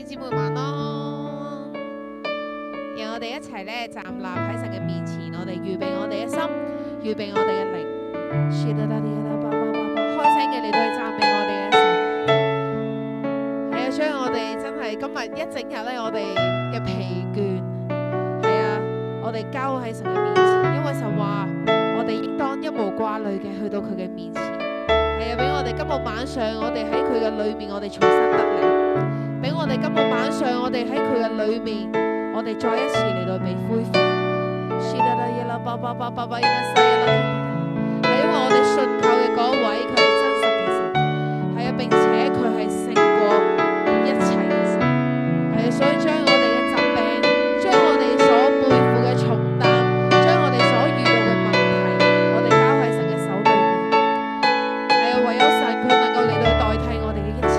姊妹晚安，讓我哋一齊咧站立喺神嘅面前，我哋預備我哋嘅心，預備我哋嘅靈，開聲嘅嚟到去讚美我哋嘅神。係啊，所以我哋真係今日一整日咧，我哋嘅疲倦，係啊，我哋交喺神嘅面前，因為神話我哋應當一無掛慮嘅去到佢嘅面前。係啊，俾我哋今日晚上，我哋喺佢嘅裏面，我哋重新得力。俾我哋今日晚上，我哋喺佢嘅裏面，我哋再一次嚟到被恢復。係因為我哋信靠嘅嗰位，佢係真實嘅神，係啊，並且佢係勝過一切嘅神，係啊，所以將我哋嘅疾病，將我哋所背負嘅重擔，將我哋所遇到嘅問題，我哋交喺神嘅手裏面，係啊，唯有神佢能夠嚟到代替我哋嘅一切。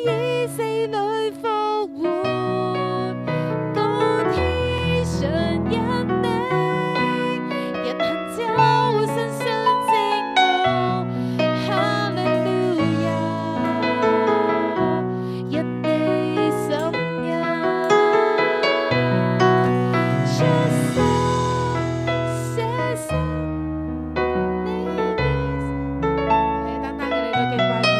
已死裏復活，高天上因你，人行走身上正我，哈利路亞，因你心恩，出生寫上你名，係單單嘅你都敬拜佢。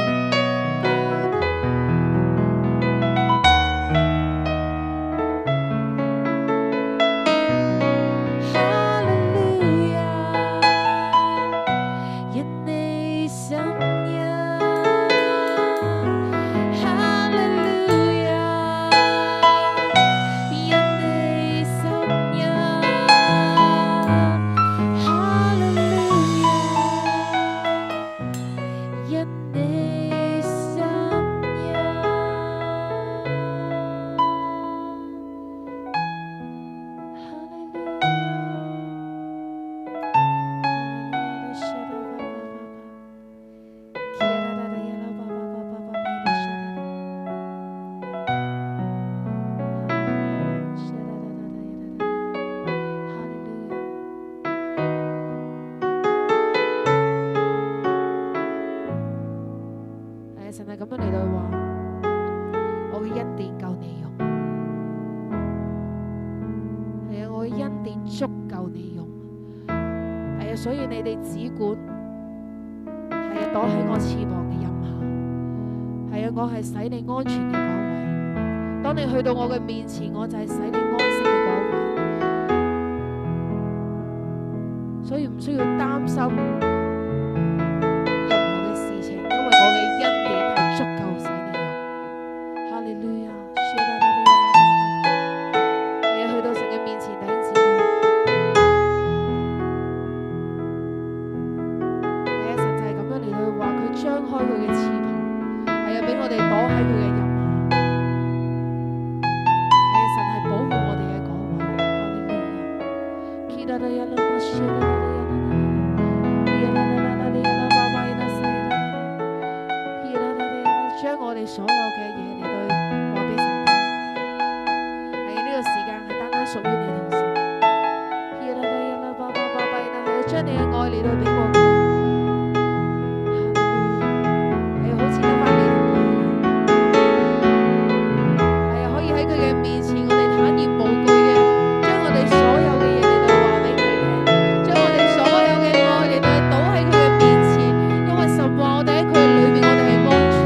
神係咁樣嚟到話，我嘅恩典夠你用，係啊，我嘅恩典足夠你用，係啊，所以你哋只管係啊，躲喺我翅膀嘅蔭下，係啊，我係使你安全嘅嗰位。當你去到我嘅面前，我就係使你安息嘅嗰位，所以唔需要擔心將我哋所有嘅嘢嚟到話俾神聽，係呢個時間係單單屬於你同神，係將你嘅愛嚟到俾我，係好似得翻你同佢，係可以喺佢嘅面前，我哋坦然無懼嘅，將我哋所有嘅嘢嚟到話俾佢聽，將我哋所有嘅愛嚟到倒喺佢嘅面前，因為神話我哋喺佢裏面，我哋係安全。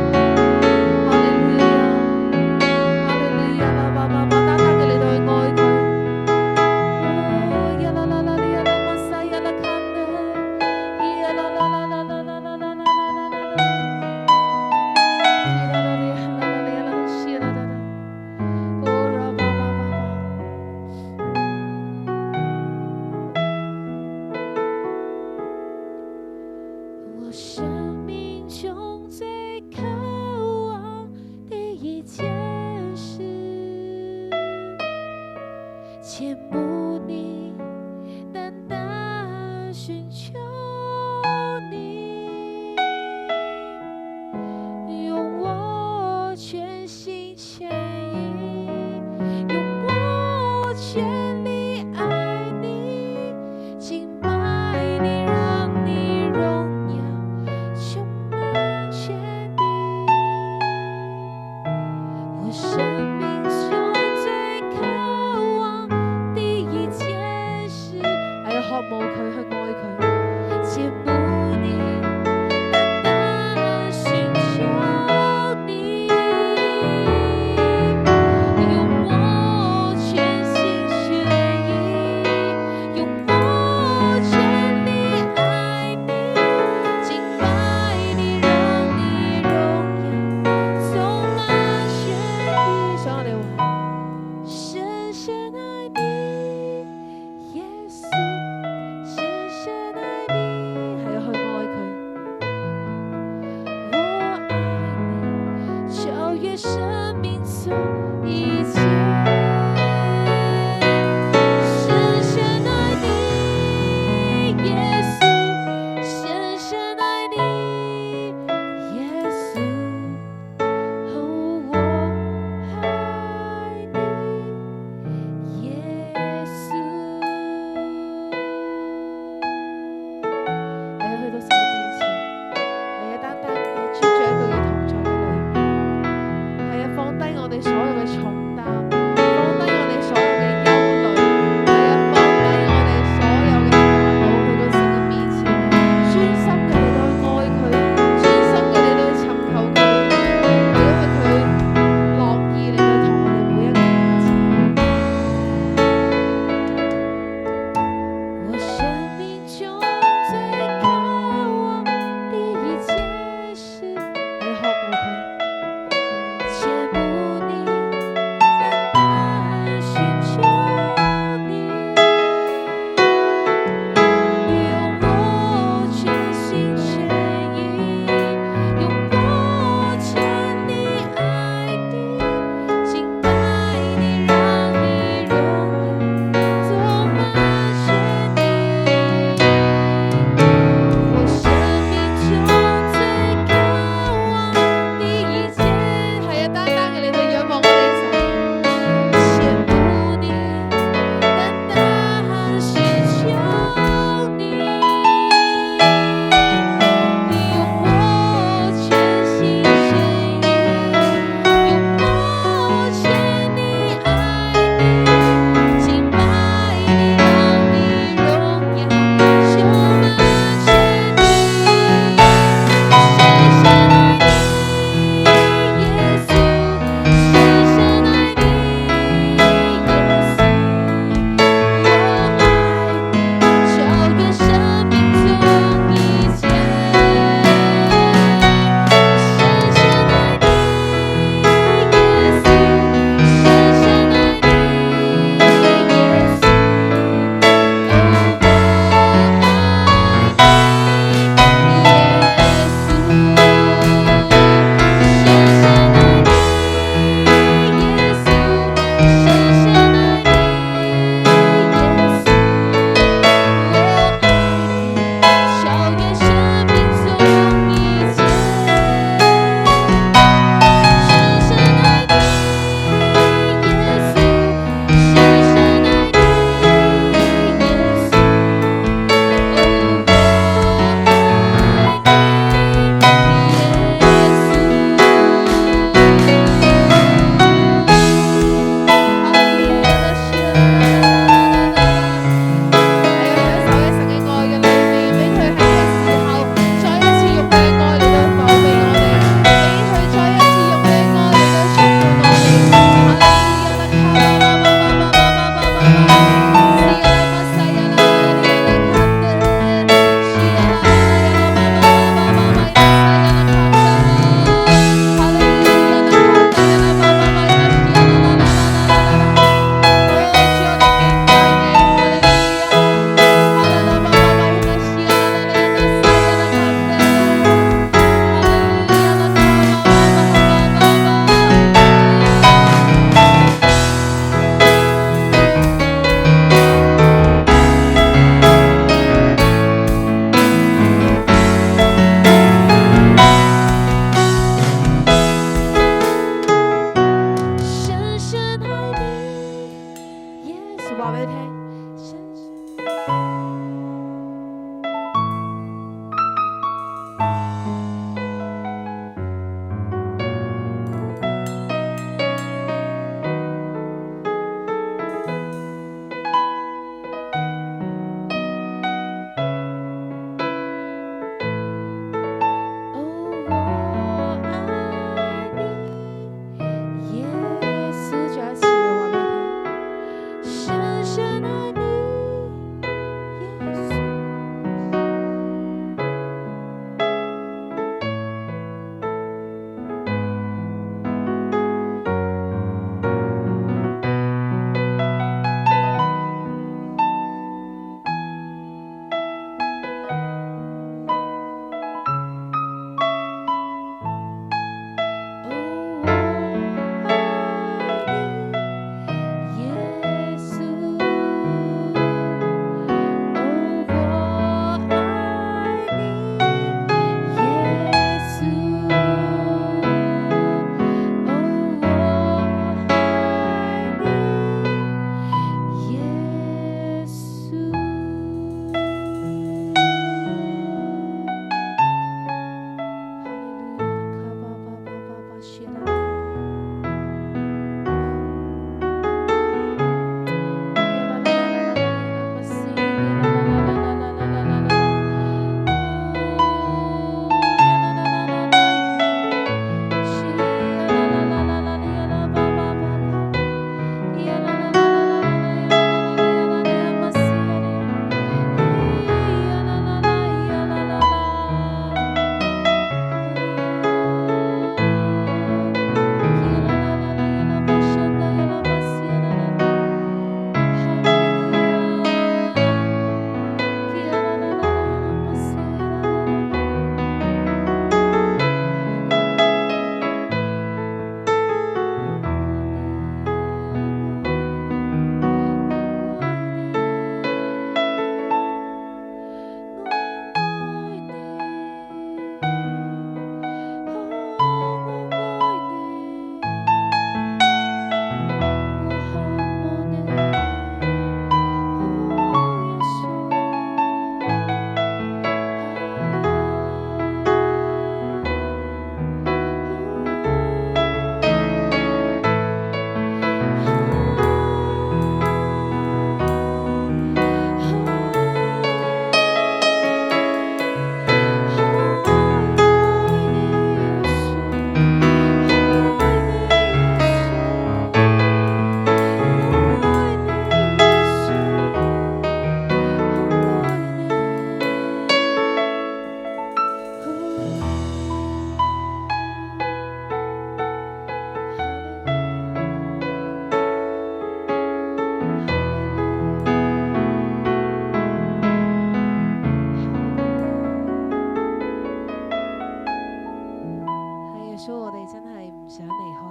低我哋所有嘅重擔，放低我哋所有嘅憂慮，係啊，放低我哋所有嘅煩惱去到神嘅面前，專心嘅嚟到去愛佢，專心嘅嚟到去尋求佢，係因為佢樂意嚟到同我哋每一個人一齊。我生命中最渴望的一件事，係渴慕佢，切慕你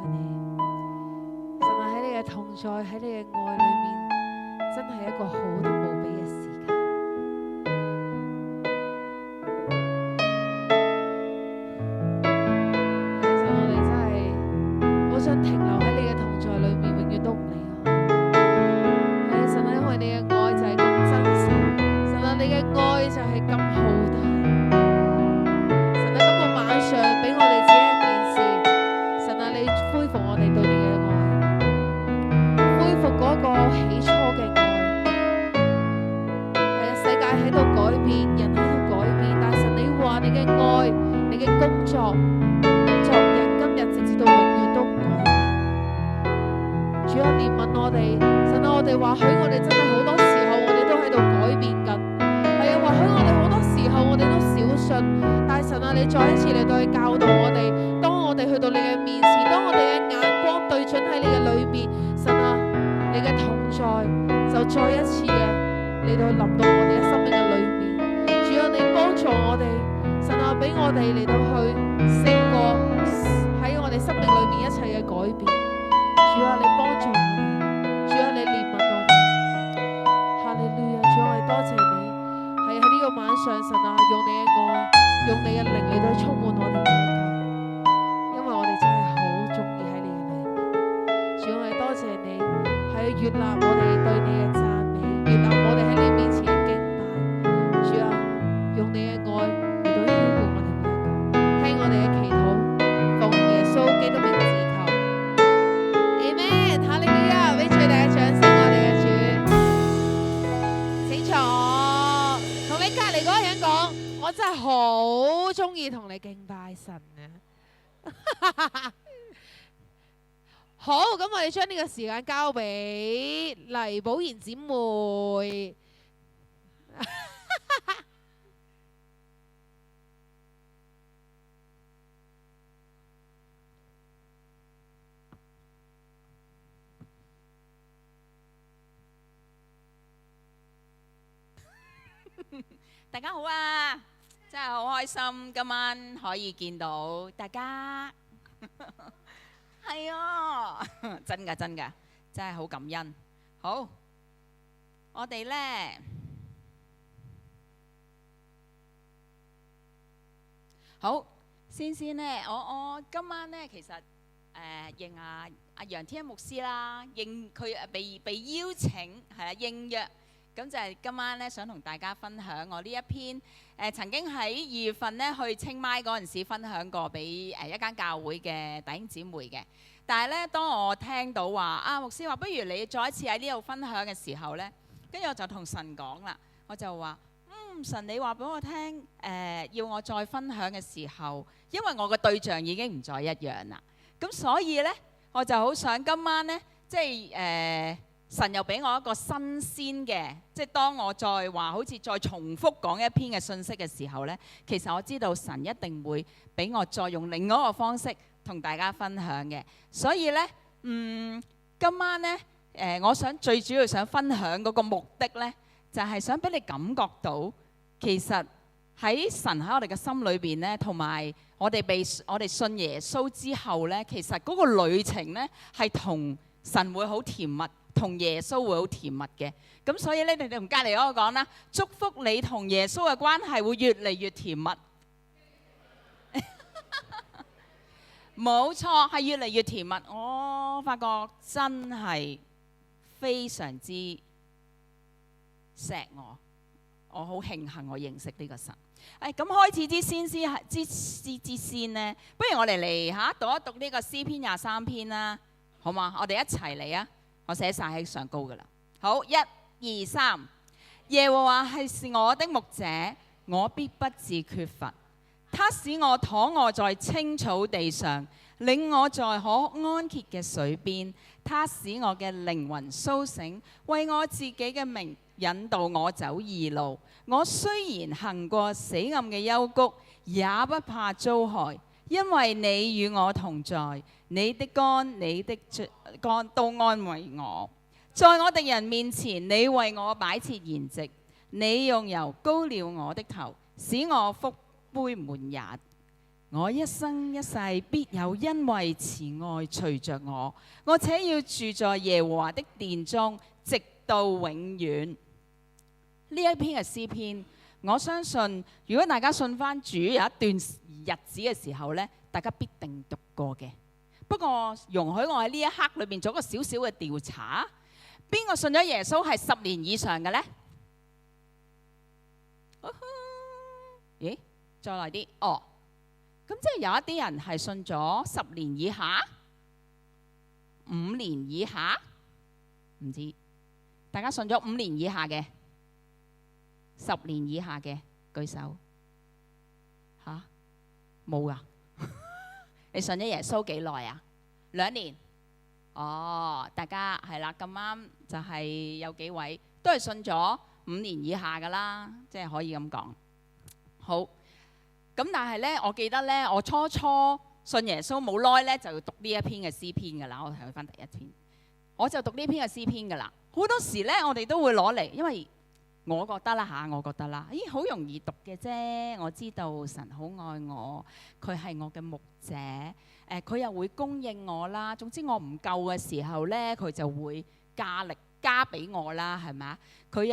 你。神啊，喺你嘅同在，喺你嘅愛裏面，真係一個好得無比嘅時間。神，我哋真係好想停留喺你嘅同在裏面，永遠都唔離開。神啊，因為你嘅愛就係咁真實，神啊，你嘅愛就係咁浩大。神啊，今日晚上俾我哋知一件事，神啊，你恢復我哋對你嘅愛，恢復嗰個起初嘅愛。係啊，世界喺度改變，人喺度改變，但係神你話你嘅愛，你嘅工作，昨日、今日，直至到永遠都唔改變。主啊，憐憫我哋，神啊，我哋或許我哋真係好多時候，我哋都喺度改變緊。係啊，或許我哋好多時候，我哋都小信，但係神啊，你再一次嚟到去教導我哋，當我哋去到你嘅面前，當我哋嘅眼光對準喺你嘅裏面，神啊，你嘅同在就再一次嘅嚟到臨到我哋嘅生命嘅裏面。主啊，你幫助我哋，神啊，俾我哋嚟到去勝過喺我哋生命裏面一切嘅改變。主啊，你幫助我哋，主啊，你憐憫我哋。哈利路亞，主啊，我哋多謝你，係喺呢個晚上，神啊，用你嘅愛，用你嘅靈嚟到充滿我哋每一個，因為我哋真係好中意喺你嘅裏面。主啊，我哋多謝你，係悅納我哋對你嘅讚美，悅納我哋喺你面前嘅敬拜。主啊，用你嘅愛嚟到澆灌我哋每一個，聽我哋嘅祈禱，奉耶穌基督名字求。Amen， 哈利路亞，俾最大嘅掌聲我哋嘅主。請坐，同你隔離嗰個人講，我真係好中意同你敬拜神啊！好，咁我哋將呢個時間交俾黎寶賢姊妹。大家好啊！真係好開心，今晚可以見到大家。係啊，真㗎，真係好感恩。好，我哋呢，好先呢，我今晚呢，其實應阿楊天牧師啦，應佢被邀請係啦，應約。咁就係今晚咧，想同大家分享我呢一篇曾經喺2月份咧去清邁嗰陣時分享過俾一間教會嘅弟兄姊妹嘅。但係咧，當我聽到話牧師話，不如你再一次喺呢度分享嘅時候咧，跟住我就同神講啦，我就話神你話俾我聽要我再分享嘅時候，因為我嘅對象已經唔再一樣啦。咁所以咧，我就好想今晚咧，即係神又俾我一個新鮮嘅，即係當我再話好似再重複講一篇嘅信息嘅時候呢，其實我知道神一定會俾我再用另外一個方式同大家分享嘅。所以呢，今晚呢，我想最主要想分享嗰個目的呢，就係想俾你感覺到，其實喺神喺我哋嘅心裏邊呢，同埋我哋信耶穌之後呢，其實嗰個旅程呢，係同神會好甜蜜。同耶穌會好甜蜜嘅，咁所以咧，你哋同隔離嗰個講啦，祝福你同耶穌嘅關係會越嚟越甜蜜。冇錯，係越嚟越甜蜜。我發覺真係非常之錫我，我好慶幸我認識呢個神。咁開始之先呢，不如我哋嚟讀一讀呢個詩篇23篇啦，好嘛？我哋一齊嚟啊！我寫晒喺上高噶啦。好，1、2、3。耶和華是我的牧者，我必不致缺乏。他使我躺臥在青草地上，領我在可安歇嘅水邊。他使我嘅靈魂甦醒，為我自己嘅名引導我走義路。我雖然行過死暗嘅幽谷，也不怕遭害，因為你與我同在。你的竿、你的竿都安慰我，在我敵人面前，你為我擺設筵席，你用油膏了我的頭，使我福杯滿溢。我一生一世必有恩惠慈愛隨着我，我且要住在耶和華的殿中，直到永遠。呢一篇嘅詩篇，我相信如果大家信翻主有一段日子嘅時候呢，大家必定讀過嘅。不過容許我喺呢一刻裏邊做一個少少嘅調查，邊個信咗耶穌係10年以上嘅呢？咦？再來啲哦。咁即係有一啲人係信咗10年以下、5年以下，唔知大家信咗5年以下嘅、10年以下嘅舉手嚇，冇噶？你信咗耶穌幾耐啊？2年。哦，大家係啦，咁啱就係有幾位都係信咗5年以下噶啦，即係可以咁講。好。咁但係咧，我記得咧，我初信耶穌冇耐咧，就要讀呢一篇嘅詩篇㗎啦。我睇翻第一篇，我就讀呢篇嘅詩篇㗎啦。好多時咧，我哋都會攞嚟，因為我覺得啦，咦，好容易讀嘅啫。我知道神好愛我，佢係我嘅牧者，佢又會供應我啦。總之我唔夠嘅時候咧，佢就會加力加俾我啦，係咪啊？佢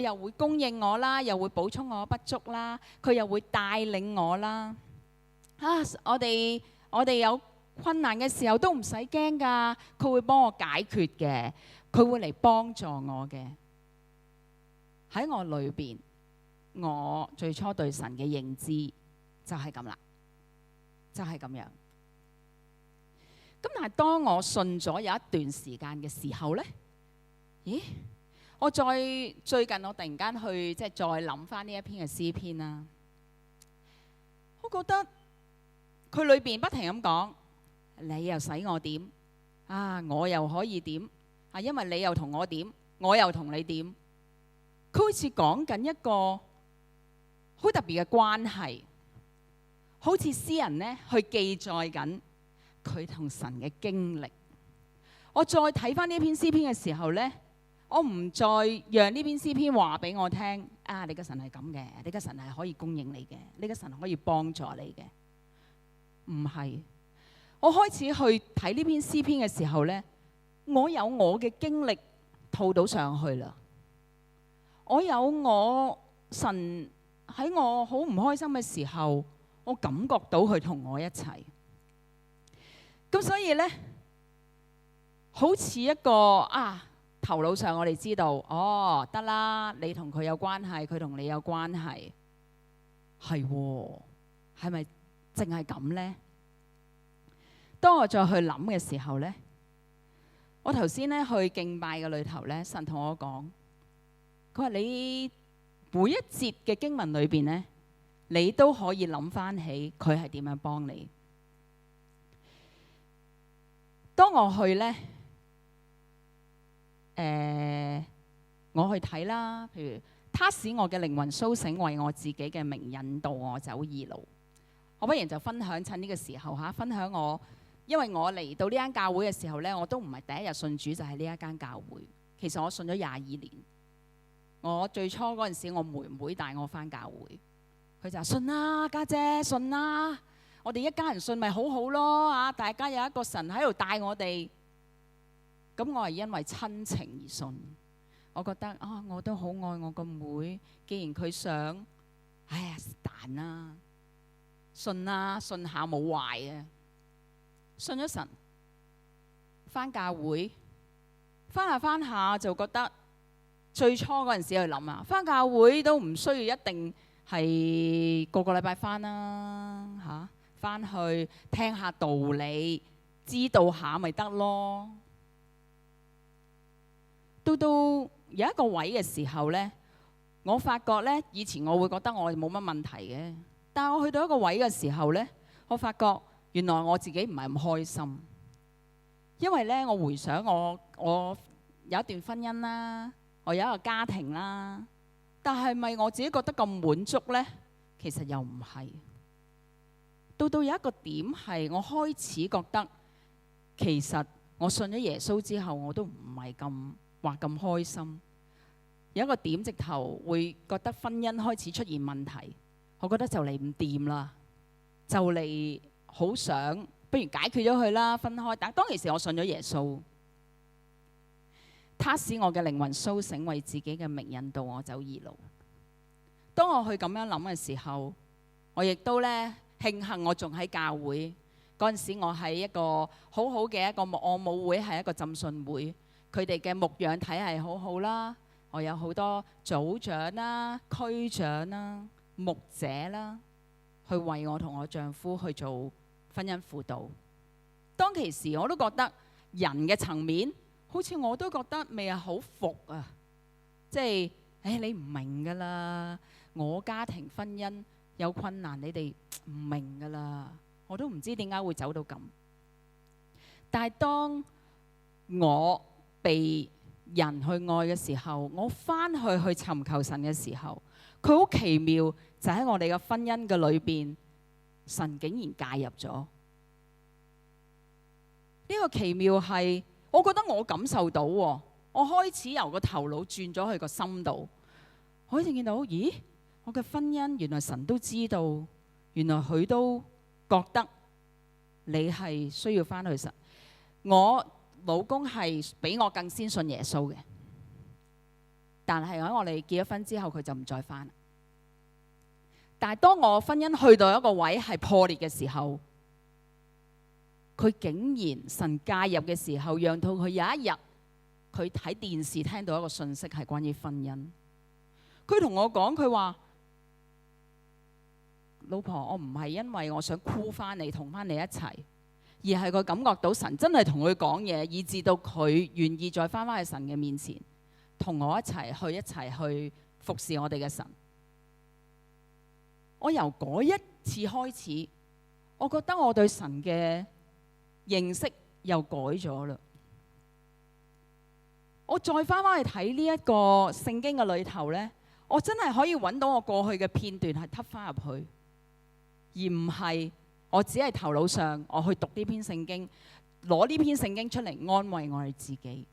又會供應我啦，又會補充我不足啦，佢又會帶領我啦。我哋有困難嘅時候都唔使驚㗎，佢會幫我解決嘅，佢會嚟幫助我嘅。喺我裏邊，我最初對神嘅認知就係咁啦，就係咁樣。咁但係當我信咗有一段時間嘅時候呢，咦？我最近我突然間去再諗翻呢一篇嘅詩篇啦，我覺得佢裏邊不停咁講，你又使我點啊？我又可以點啊？因為你又同我點，我又同你點，佢好似講緊一個好特別嘅關係，好似詩人呢去記載緊佢同神嘅經歷。我再睇翻呢篇詩篇嘅時候呢，我唔再讓呢篇詩篇話俾我聽啊！你嘅神係咁嘅，你嘅神係可以供應你嘅，你嘅神可以幫助你嘅。唔係，我開始去睇呢篇詩篇嘅時候呢，我有我嘅經歷套到上去啦。我有我神喺我好唔開心嘅時候，我感覺到佢同我一齊。咁所以呢，好似一個頭腦上我哋知道，哦，得啦，你同佢有關係，佢同你有關係，係喎，係咪淨係咁呢？當我再去諗嘅時候呢，我頭先呢去敬拜嘅裏頭呢，神同我講，佢話你每一節嘅經文裏邊呢，你都可以諗翻起佢係點樣幫你。當我去呢，我去睇啦，譬如他使我嘅靈魂甦醒，為我自己嘅名引導我走義路。我不然就分享，趁呢個時候分享我，因為我嚟到呢間教會嘅時候呢，我都唔係第一日信主就係呢一間教會。其實我信咗22年。我最初嗰陣時，我妹妹帶我返教會，佢就話信啦，家姐信啦，我哋一家人信咪好好咯，大家有一個神喺度帶我哋。咁我係因為親情而信，我覺得我都好愛我個妹，既然佢想，哎呀是但啦，信啦，信下冇壞啊。信咗神，返教會，返下就覺得最初嗰陣時去諗啊，返教會都唔需要一定係個個禮拜返啦，返去聽下道理，知道下咪得咯。到有一個位嘅時候呢，我發覺呢，以前我會覺得我冇乜問題嘅，但係我去到一個位嘅時候呢，我發覺原來我自己唔係咁開心，因為呢，我回想我有一段婚姻啦，我有一個家庭啦，但係咪我自己覺得咁滿足呢？其實又唔係。到有一個點係我開始覺得，其實我信咗耶穌之後，我都唔係咁話咁開心。有一個點直頭會覺得婚姻開始出現問題，我覺得就嚟唔掂啦。就嚟好想，不如解決咗佢啦，分開。但當其時我信咗耶穌，他使我嘅靈魂甦醒，為自己嘅名引導我走義路。當我去咁樣諗嘅時候，我亦都咧慶幸我仲喺教會嗰陣時，我喺一個好好嘅一個我母會，係一個浸信會，佢哋嘅牧養體系好好啦。我有好多組長啦、區長啦、牧者啦，去為我同我丈夫去做婚姻輔導。當其時我都覺得人嘅層面，好似我都覺得未係好服啊，即係你唔明㗎啦，我家庭婚姻有困難，你哋唔明㗎啦，我都唔知點解會走到咁。但係當我被人去愛嘅時候，我翻去尋求神嘅時候，佢好奇妙，就喺我哋嘅婚姻嘅裏邊，神竟然介入咗。呢個奇妙係，我覺得我感受到喎，我開始由個頭腦轉咗去個心度，我開始見到，咦，我嘅婚姻原來神都知道，原來佢都覺得你係需要翻去神。我老公係比我更先信耶穌嘅，但係喺我哋結咗婚之後，佢就唔再翻。但係當我婚姻去到一個位係破裂嘅時候，佢竟然神介入嘅時候，讓到佢有一日佢喺電視聽到一個訊息係關於婚姻。佢同我講，佢話：老婆，我唔係因為我想箍翻你同翻你一齊。而係佢感覺到神真係同佢講嘢，以至到佢願意再翻返去神嘅面前，同我一齊去服侍我哋嘅神。我由嗰一次開始，我覺得我對神嘅認識又改咗啦。我再翻返去睇呢一個聖經嘅裏頭呢，我真係可以揾到我過去嘅片段係揼翻入去，而唔係我只係頭腦上我去讀呢篇聖經，攞呢篇聖經出嚟安慰我哋自己。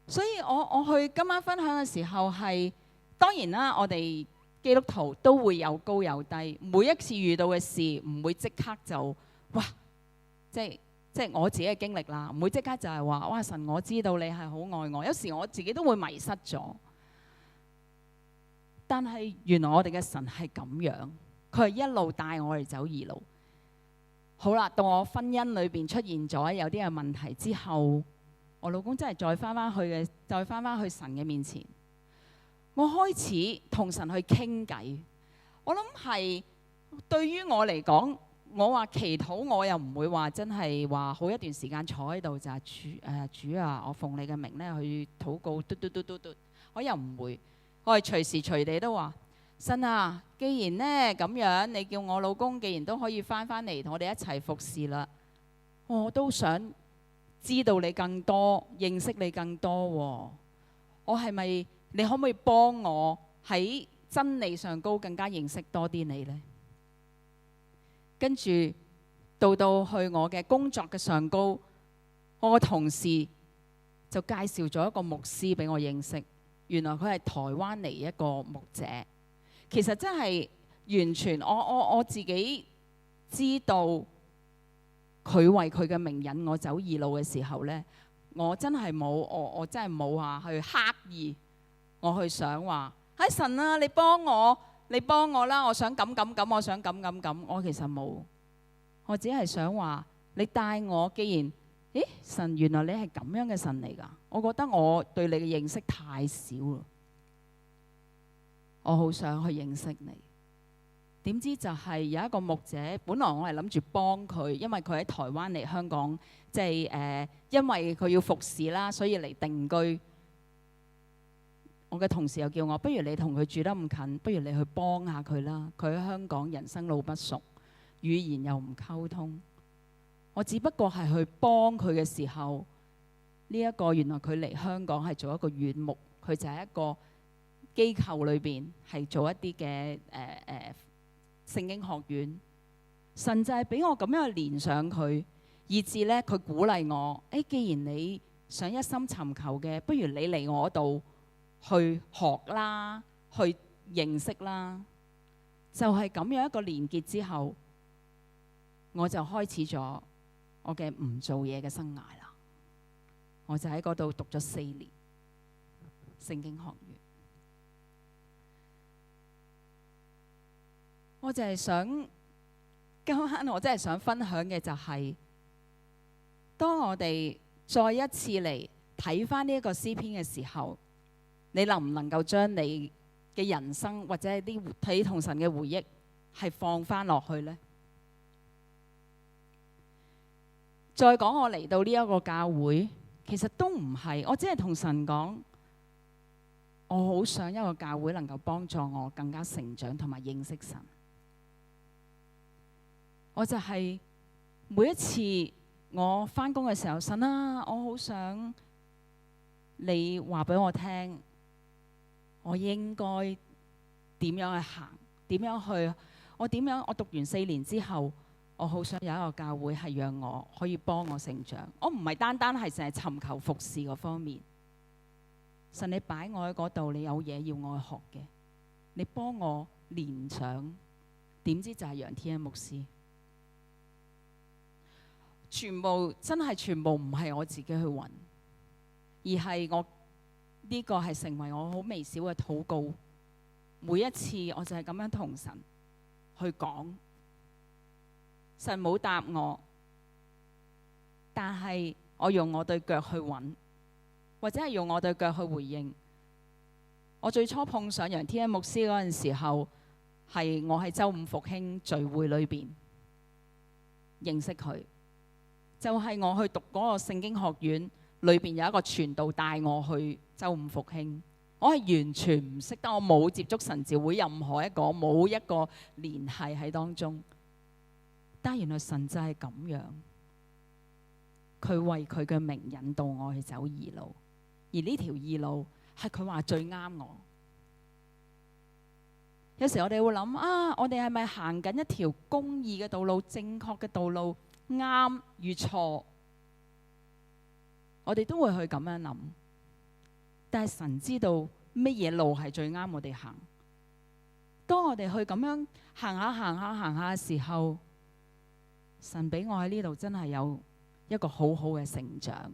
所以我去今晚分享嘅時候係，當然啦，我哋基督徒都會有高有低，每一次遇到嘅事唔會即刻就哇，即係我自己嘅經歷啦，唔會即刻就係話哇，神，我知道你係好愛我。有時我自己都會迷失咗，但係原來我哋嘅神係咁樣。佢係一路帶我哋走義路。好啦，到我婚姻裏邊出現咗有啲嘅問題之後，我老公真係再翻返去神嘅面前，我開始同神去傾偈。我諗係對於我嚟講，我話祈禱，我又唔會話真係話好一段時間坐喺度就係主啊，我奉你嘅名咧去禱告，嘟，我又唔會，我係隨時隨地都話。神啊，既然呢咁樣，你叫我老公既然都可以翻嚟同我哋一齊服侍啦，我都想知道你更多，認識你更多喎。我係咪你可唔可以幫我喺真理上高更加認識多啲你呢？跟住到去我嘅工作嘅上高，我個同事就介紹咗一個牧師俾我認識，原來佢係台灣嚟一個牧者。其實真係完全我自己知道佢為佢嘅名引我走義路嘅時候呢，我真係冇我真係冇話去刻意我去想話喺神啊，你幫我啦，我想咁，我想咁，我其實冇，我只係想話你帶我。既然神原來你係咁樣嘅神嚟㗎，我覺得我對你嘅認識太少啦。我好想去認識你，點知就係有一個牧者，本來我係諗住幫佢，因為佢喺台灣嚟香港，即係因為佢要服侍啦，所以嚟定居。我嘅同事又叫我，不如你同佢住得咁近，不如你去幫下佢啦。佢喺香港人生路不熟，語言又唔溝通。我只不過係去幫佢嘅時候，呢一個原來佢嚟香港係做一個院牧，佢就係一個機構裏邊係做一啲嘅聖經學院。神就係俾我咁樣去連上佢，以至呢，佢鼓勵我，既然你想一心尋求嘅，不如你嚟我度去學啦，去認識啦。就係咁樣一個連結之後，我就開始咗我嘅唔做嘢嘅生涯啦。我就喺嗰度讀咗4年聖經學院。我就係想今晚我真係想分享嘅就係，當我哋再一次嚟睇返呢一個詩篇嘅時候，你能唔能夠將你嘅人生或者啲你同神嘅回憶係放返落去呢？再講我嚟到呢一個教會，其實都唔係，我只係同神講，我好想一個教會能夠幫助我更加成長同埋認識神。我就係每一次我返工嘅時候，神啊，我好想你話俾我聽，我應該點樣去行，點樣去，我讀完4年之後，我好想有一個教會係讓我可以幫我成長。我唔係單單係淨係尋求服侍嗰方面，神你擺我喺嗰度，你有嘢要我去學嘅，你幫我連上，點知就係楊天恩牧師。全部真係全部唔係我自己去揾，而係我呢個係成為我好微小嘅禱告。每一次我就係咁樣同神去講，神冇答我，但係我用我對腳去揾，或者係用我對腳去回應。我最初碰上楊天恩牧師嗰陣時候，係我喺週五復興聚會裏邊認識佢。就係我去讀嗰個聖經學院，裏邊有一個傳道帶我去週五復興。我係完全唔識得，我冇接觸神召會任何一個，冇一個聯繫喺當中。但係原來神就係咁樣，佢為佢嘅名引導我去走義路，而呢條義路係佢話最啱我。有時我哋會諗啊，我哋係咪行緊一條公義嘅道路、正確嘅道路？啱與錯，我哋都會去咁樣諗。但係神知道乜嘢路係最啱我哋行。當我哋去咁樣行下嘅時候，神俾我喺呢度真係有一個好好嘅成長，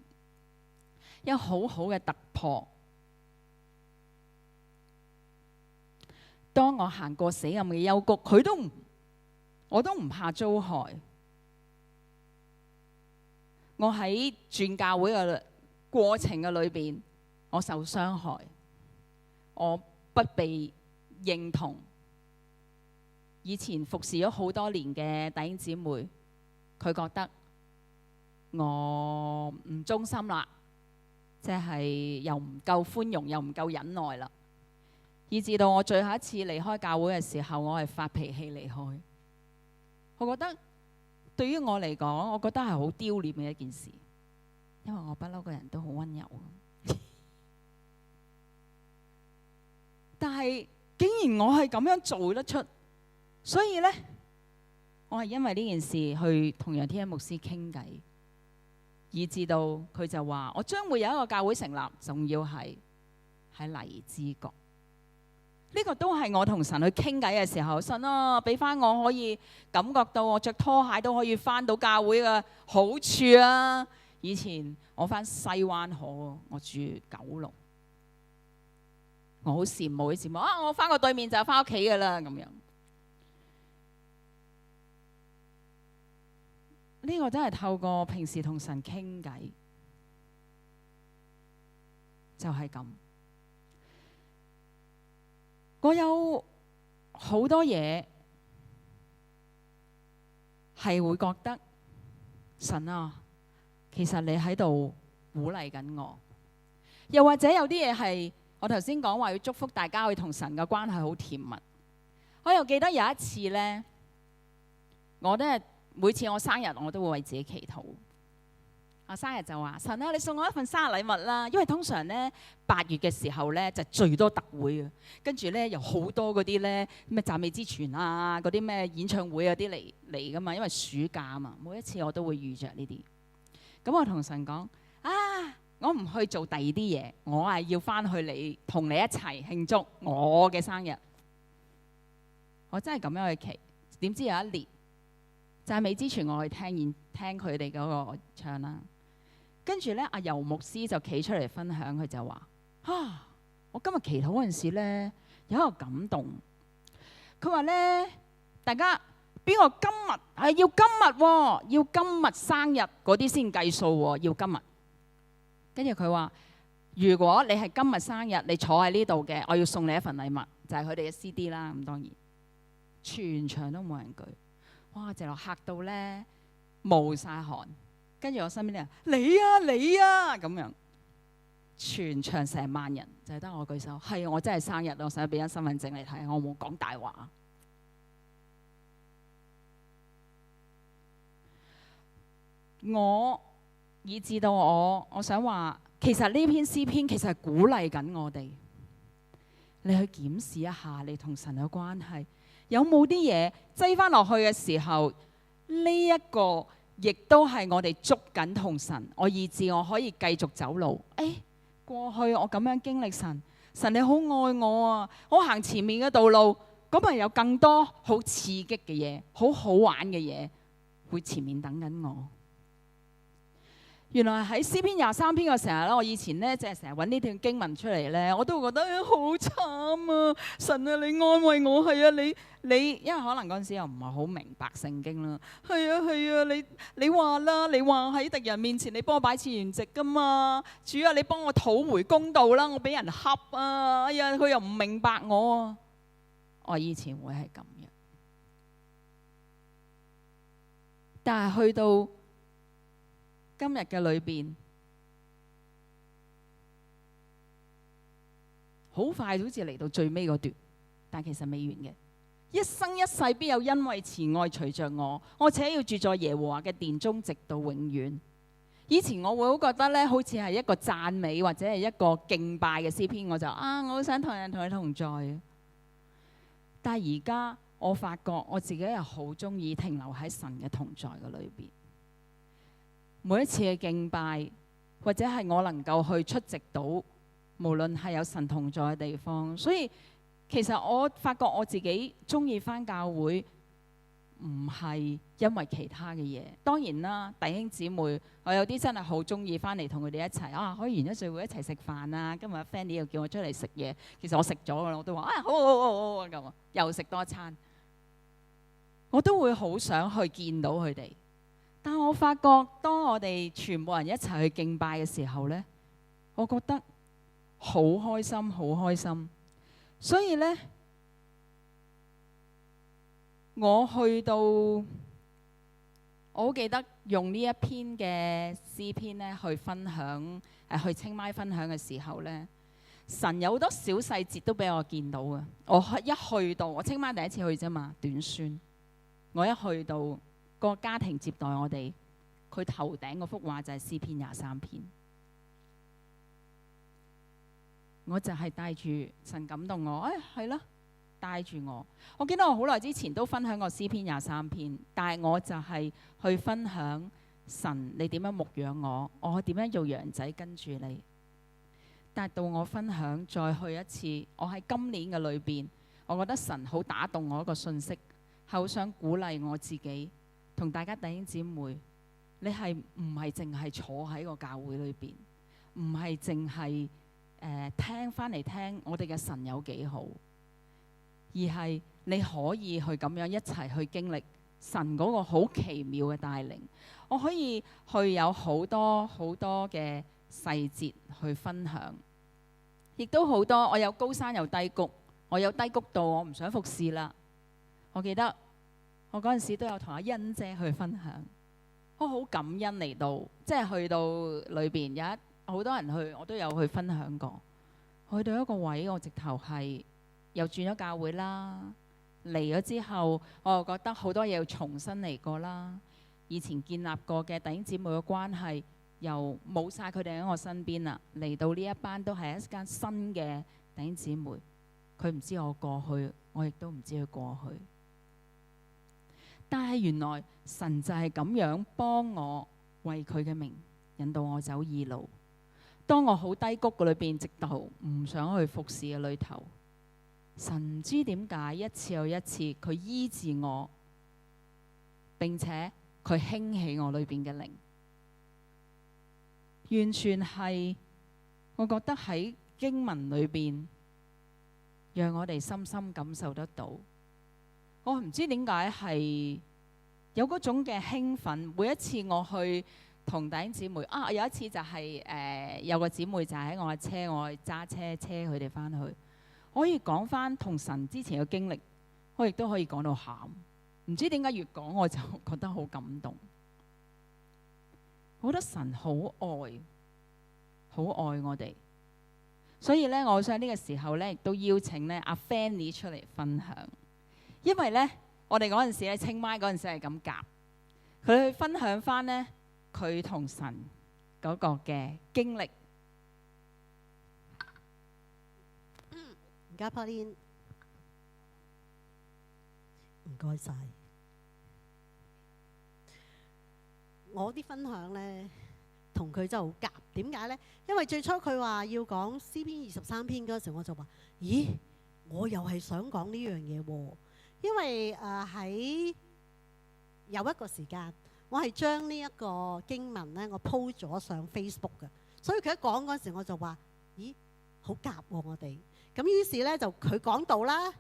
有好好嘅突破。當我行過死蔭嘅幽谷，我都唔怕遭害。我喺轉教會嘅過程嘅裏邊，我受傷害，我不被認同。以前服侍咗好多年嘅弟兄姊妹，佢覺得我唔忠心啦，即係又唔夠寬容，又唔夠忍耐啦，以至到我最後一次離開教會嘅時候，我係發脾氣離開。我覺得對於我嚟講，我覺得係好丟臉嘅一件事，因為我不嬲個人都好溫柔。但係竟然我係咁樣做得出，所以呢，我係因為呢件事去同楊天恩牧師傾偈，以至到佢就話我將會有一個教會成立，仲要係喺荔枝角。呢個都係我同神去傾偈嘅時候，神啊，俾翻我可以感覺到我着拖鞋都可以翻到教會嘅好處啊！以前我翻西灣河，我住九龍，我好羨慕啊！我翻過對面就翻屋企噶啦咁樣。呢個真係透過平時同神傾偈，就係咁。我有好多嘢係會覺得神啊，其實你喺度鼓勵緊我。又或者有啲嘢係我頭先講話要祝福大家去同神嘅關係好甜蜜。我又記得有一次呢，我都係每次我生日我都會為自己祈禱。我生日就話神啊，你送我一份生日禮物啦，因為通常呢8月嘅時候呢就最多特會啊，跟住呢有好多嗰啲呢咩讚美之泉啊，嗰啲咩演唱會嗰啲嚟噶嘛，因為暑假啊嘛，每一次我都會遇着呢啲。咁我同神講啊，我唔去做第二啲嘢，我係要翻去同你一齊慶祝我嘅生日。我真係咁樣去祈。點知有一年讚美之泉，我去聽佢哋嗰個唱啦。跟住咧，阿游牧師就企出嚟分享，佢就話：我今日祈禱嗰陣時咧，有一個感動。佢話咧，大家邊個今日係要今日喎，要今日生日嗰啲先計數喎，要今日。跟住佢話：如果你係今日生日，你坐喺呢度嘅，我要送你一份禮物，就係佢哋嘅 CD 啦。咁當然，全場都冇人舉。哇！直落嚇到咧，冒晒汗。跟住我身邊啲人，你啊咁樣，全場成萬人，就係得我舉手。係我真係生日，我想俾張身份證你睇，我冇講大話。我以至到我想話，其實呢篇詩篇其實係鼓勵緊我哋，你去檢視一下你同神嘅關係，有冇啲嘢擠翻落去嘅時候，呢一個亦都係我哋捉緊同神，我以至我可以繼續走路。過去我咁樣經歷神，神你好愛我啊！我行前面嘅道路，咁咪有更多好刺激嘅嘢，好好玩嘅嘢會前面等緊我。原來喺詩篇23篇嘅時候咧，我以前咧即係成日揾呢段經文出嚟咧，我都會覺得好慘啊！神啊，你安慰我，係啊，你因為可能嗰陣時又唔係好明白聖經啦，係啊，你話啦，你話喺敵人面前你幫我擺設筵席噶嘛，主啊，你幫我討回公道啦，我俾人恰啊，哎呀，佢又唔明白我啊，我以前會係咁樣，但係去到今日嘅裏邊，好快好似嚟到最尾嗰段，但其實未完嘅。一生一世必有恩惠慈愛隨着我，我且要住在耶和華嘅殿中，直到永遠。以前我會好覺得咧，好似係一個讚美或者係一個敬拜嘅詩篇，我就我好想同人同佢同在。但係而家我發覺我自己又好中意停留喺神嘅同在嘅裏邊。每一次嘅敬拜，或者係我能夠去出席到，無論係有神同在嘅地方，所以其實我發覺我自己中意返教會，唔係因為其他嘅嘢。當然啦，弟兄姊妹，我有啲真係好中意返嚟同佢哋一齊可以完咗聚會一齊食飯啊！今日 Fanny 又叫我出嚟食嘢，其實我食咗㗎啦，我都話好咁又食多一餐，我都會好想去見到佢哋。但我發覺，當我哋全部人一齊去敬拜嘅時候呢，我覺得好開心，好開心。所以呢，我好記得用呢一篇嘅詩篇呢去分享，去清邁分享嘅時候呢，神有好多小細節都俾我見到嘅。我一去到，我清邁第一次去啫嘛，短宣。我一去到，個家庭接待我哋，佢頭頂嗰幅畫就係詩篇23篇。我就係帶住神感動我，係咯，帶住我。我記得我好耐之前都分享過詩篇23篇，但係我就係去分享神你點樣牧養我，我點樣做羊仔跟住你。但係到我分享再去一次，我喺今年嘅裏邊，我覺得神好打動我一個信息，好想鼓勵我自己。同大家弟兄姊妹，你係唔係淨係坐喺個教會裏邊，唔係淨係聽翻嚟聽我哋嘅神有幾好，而係你可以去咁樣一齊去經歷神嗰個好奇妙嘅帶領。我可以去有好多好多嘅細節去分享，亦都好多。我有高山有低谷，我有低谷到我唔想服侍啦。我記得我嗰陣時都有同阿欣姐去分享，我好感恩嚟到，即係去到裏邊有好多人去，我都有去分享過。去到一個位，我直頭係又轉咗教會啦，嚟咗之後，我又覺得好多嘢要重新嚟過啦。以前建立過嘅弟兄姊妹嘅關係，又冇晒佢哋喺我身邊啦。嚟到呢一班都係一間新嘅弟兄姊妹，佢唔知我過去，我亦都唔知佢過去。但係原來神就係咁樣幫我為佢嘅名引導我走義路。當我好低谷嘅裏邊，直到唔想去服侍嘅裏頭，神唔知點解一次又一次佢醫治我，並且佢興起我裏邊嘅靈，完全係我覺得喺經文裏邊，讓我哋深深感受得到。我唔知點解係有嗰種嘅興奮。每一次我去同弟兄姊妹有一次就係有個姊妹就喺我嘅車，我揸車車佢哋翻去，我可以講翻同神之前嘅經歷，我亦都可以講到喊。唔知點解越講我就覺得好感動。我覺得神好愛，好愛我哋，所以呢，我想呢個時候呢，亦都邀請呢阿 Fanny 出嚟分享，因為呢，我哋嗰陣時咧清邁嗰陣時係咁夾，佢去分享翻呢，佢同神嗰個嘅經歷。而家 Pauline， 唔該晒。我啲分享呢，同佢真係好夾。點解呢？因為最初佢話要講詩篇23篇嗰時，我就話：咦，我又係想講呢樣嘢喎。因為喺有一個時間，我係將呢一個經文呢，我 po 咗上 Facebook 嘅。所以佢一講嗰時，我就話：咦，好夾喎我哋。咁於是呢，就佢講道啦，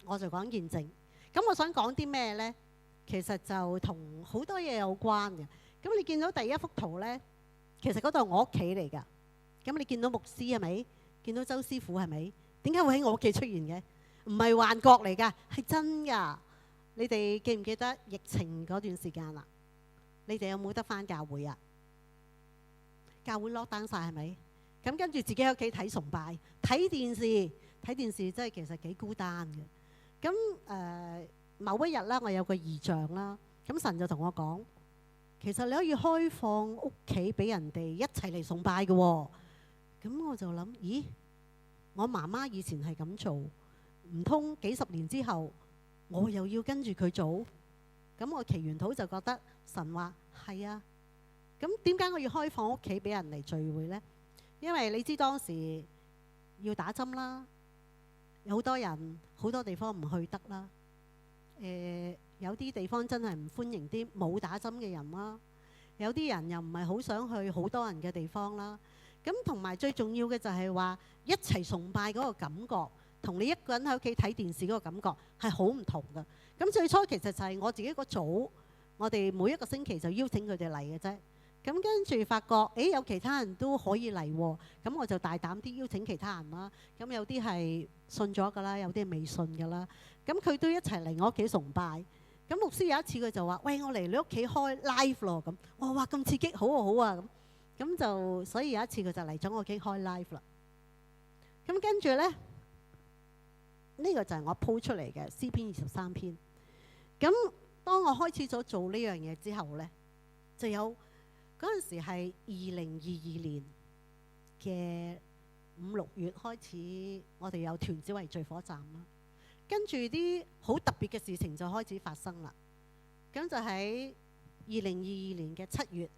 我就講見證。咁我想講啲咩呢？其實就同好多嘢有關嘅。咁你見到第一幅圖呢，其實嗰度係我屋企嚟㗎。咁你見到牧師係咪？見到周師傅係咪？點解會喺我屋企出現嘅？唔係幻覺嚟㗎，係真㗎。你哋記唔記得疫情嗰段時間啊？你哋有冇得返教會啊？教會 lock down 晒係咪？咁跟住自己喺屋企睇崇拜、睇電視，睇電視真係其實幾孤單嘅。咁某一日啦，我有個異象啦，咁神就同我講，其實你可以開放屋企俾人哋一齊嚟崇拜嘅喎。咁我就諗，咦，我媽媽以前係咁做，唔通幾十年之後我又要跟住佢做？咁我祈完禱就覺得神話係啊。咁點解我要開放屋企俾人嚟聚會呢？因為你知當時要打針啦，有好多人好多地方唔去得啦。有啲地方真係唔歡迎啲冇打針嘅人啦。有啲人又唔係好想去好多人嘅地方啦。咁同埋最重要嘅就係話一齊崇拜嗰個感覺，同你一個人喺屋企睇電視嗰個感覺係好唔同㗎。咁最初其實就係我自己個組，我哋每一個星期就邀請佢哋嚟嘅啫。咁跟住發覺，有其他人都可以嚟喎，咁我就大膽啲邀請其他人啦。咁有啲係信咗㗎啦，有啲係未信㗎啦。咁佢都一齊嚟我屋企崇拜。咁牧師有一次佢就話：喂，我嚟你屋企開 live 咯。咁我話咁刺激，好啊好啊咁就所以有一次佢就嚟咗我屋企開 live 啦。咁跟住呢，呢個就係我 po 出嚟嘅詩篇23篇。咁當我開始咗做呢樣嘢之後呢，就有嗰陣時係2022年嘅5、6月開始，我哋有屯子圍聚火站啦。跟住啲好特別嘅事情就開始發生啦。咁就喺2022年嘅7月，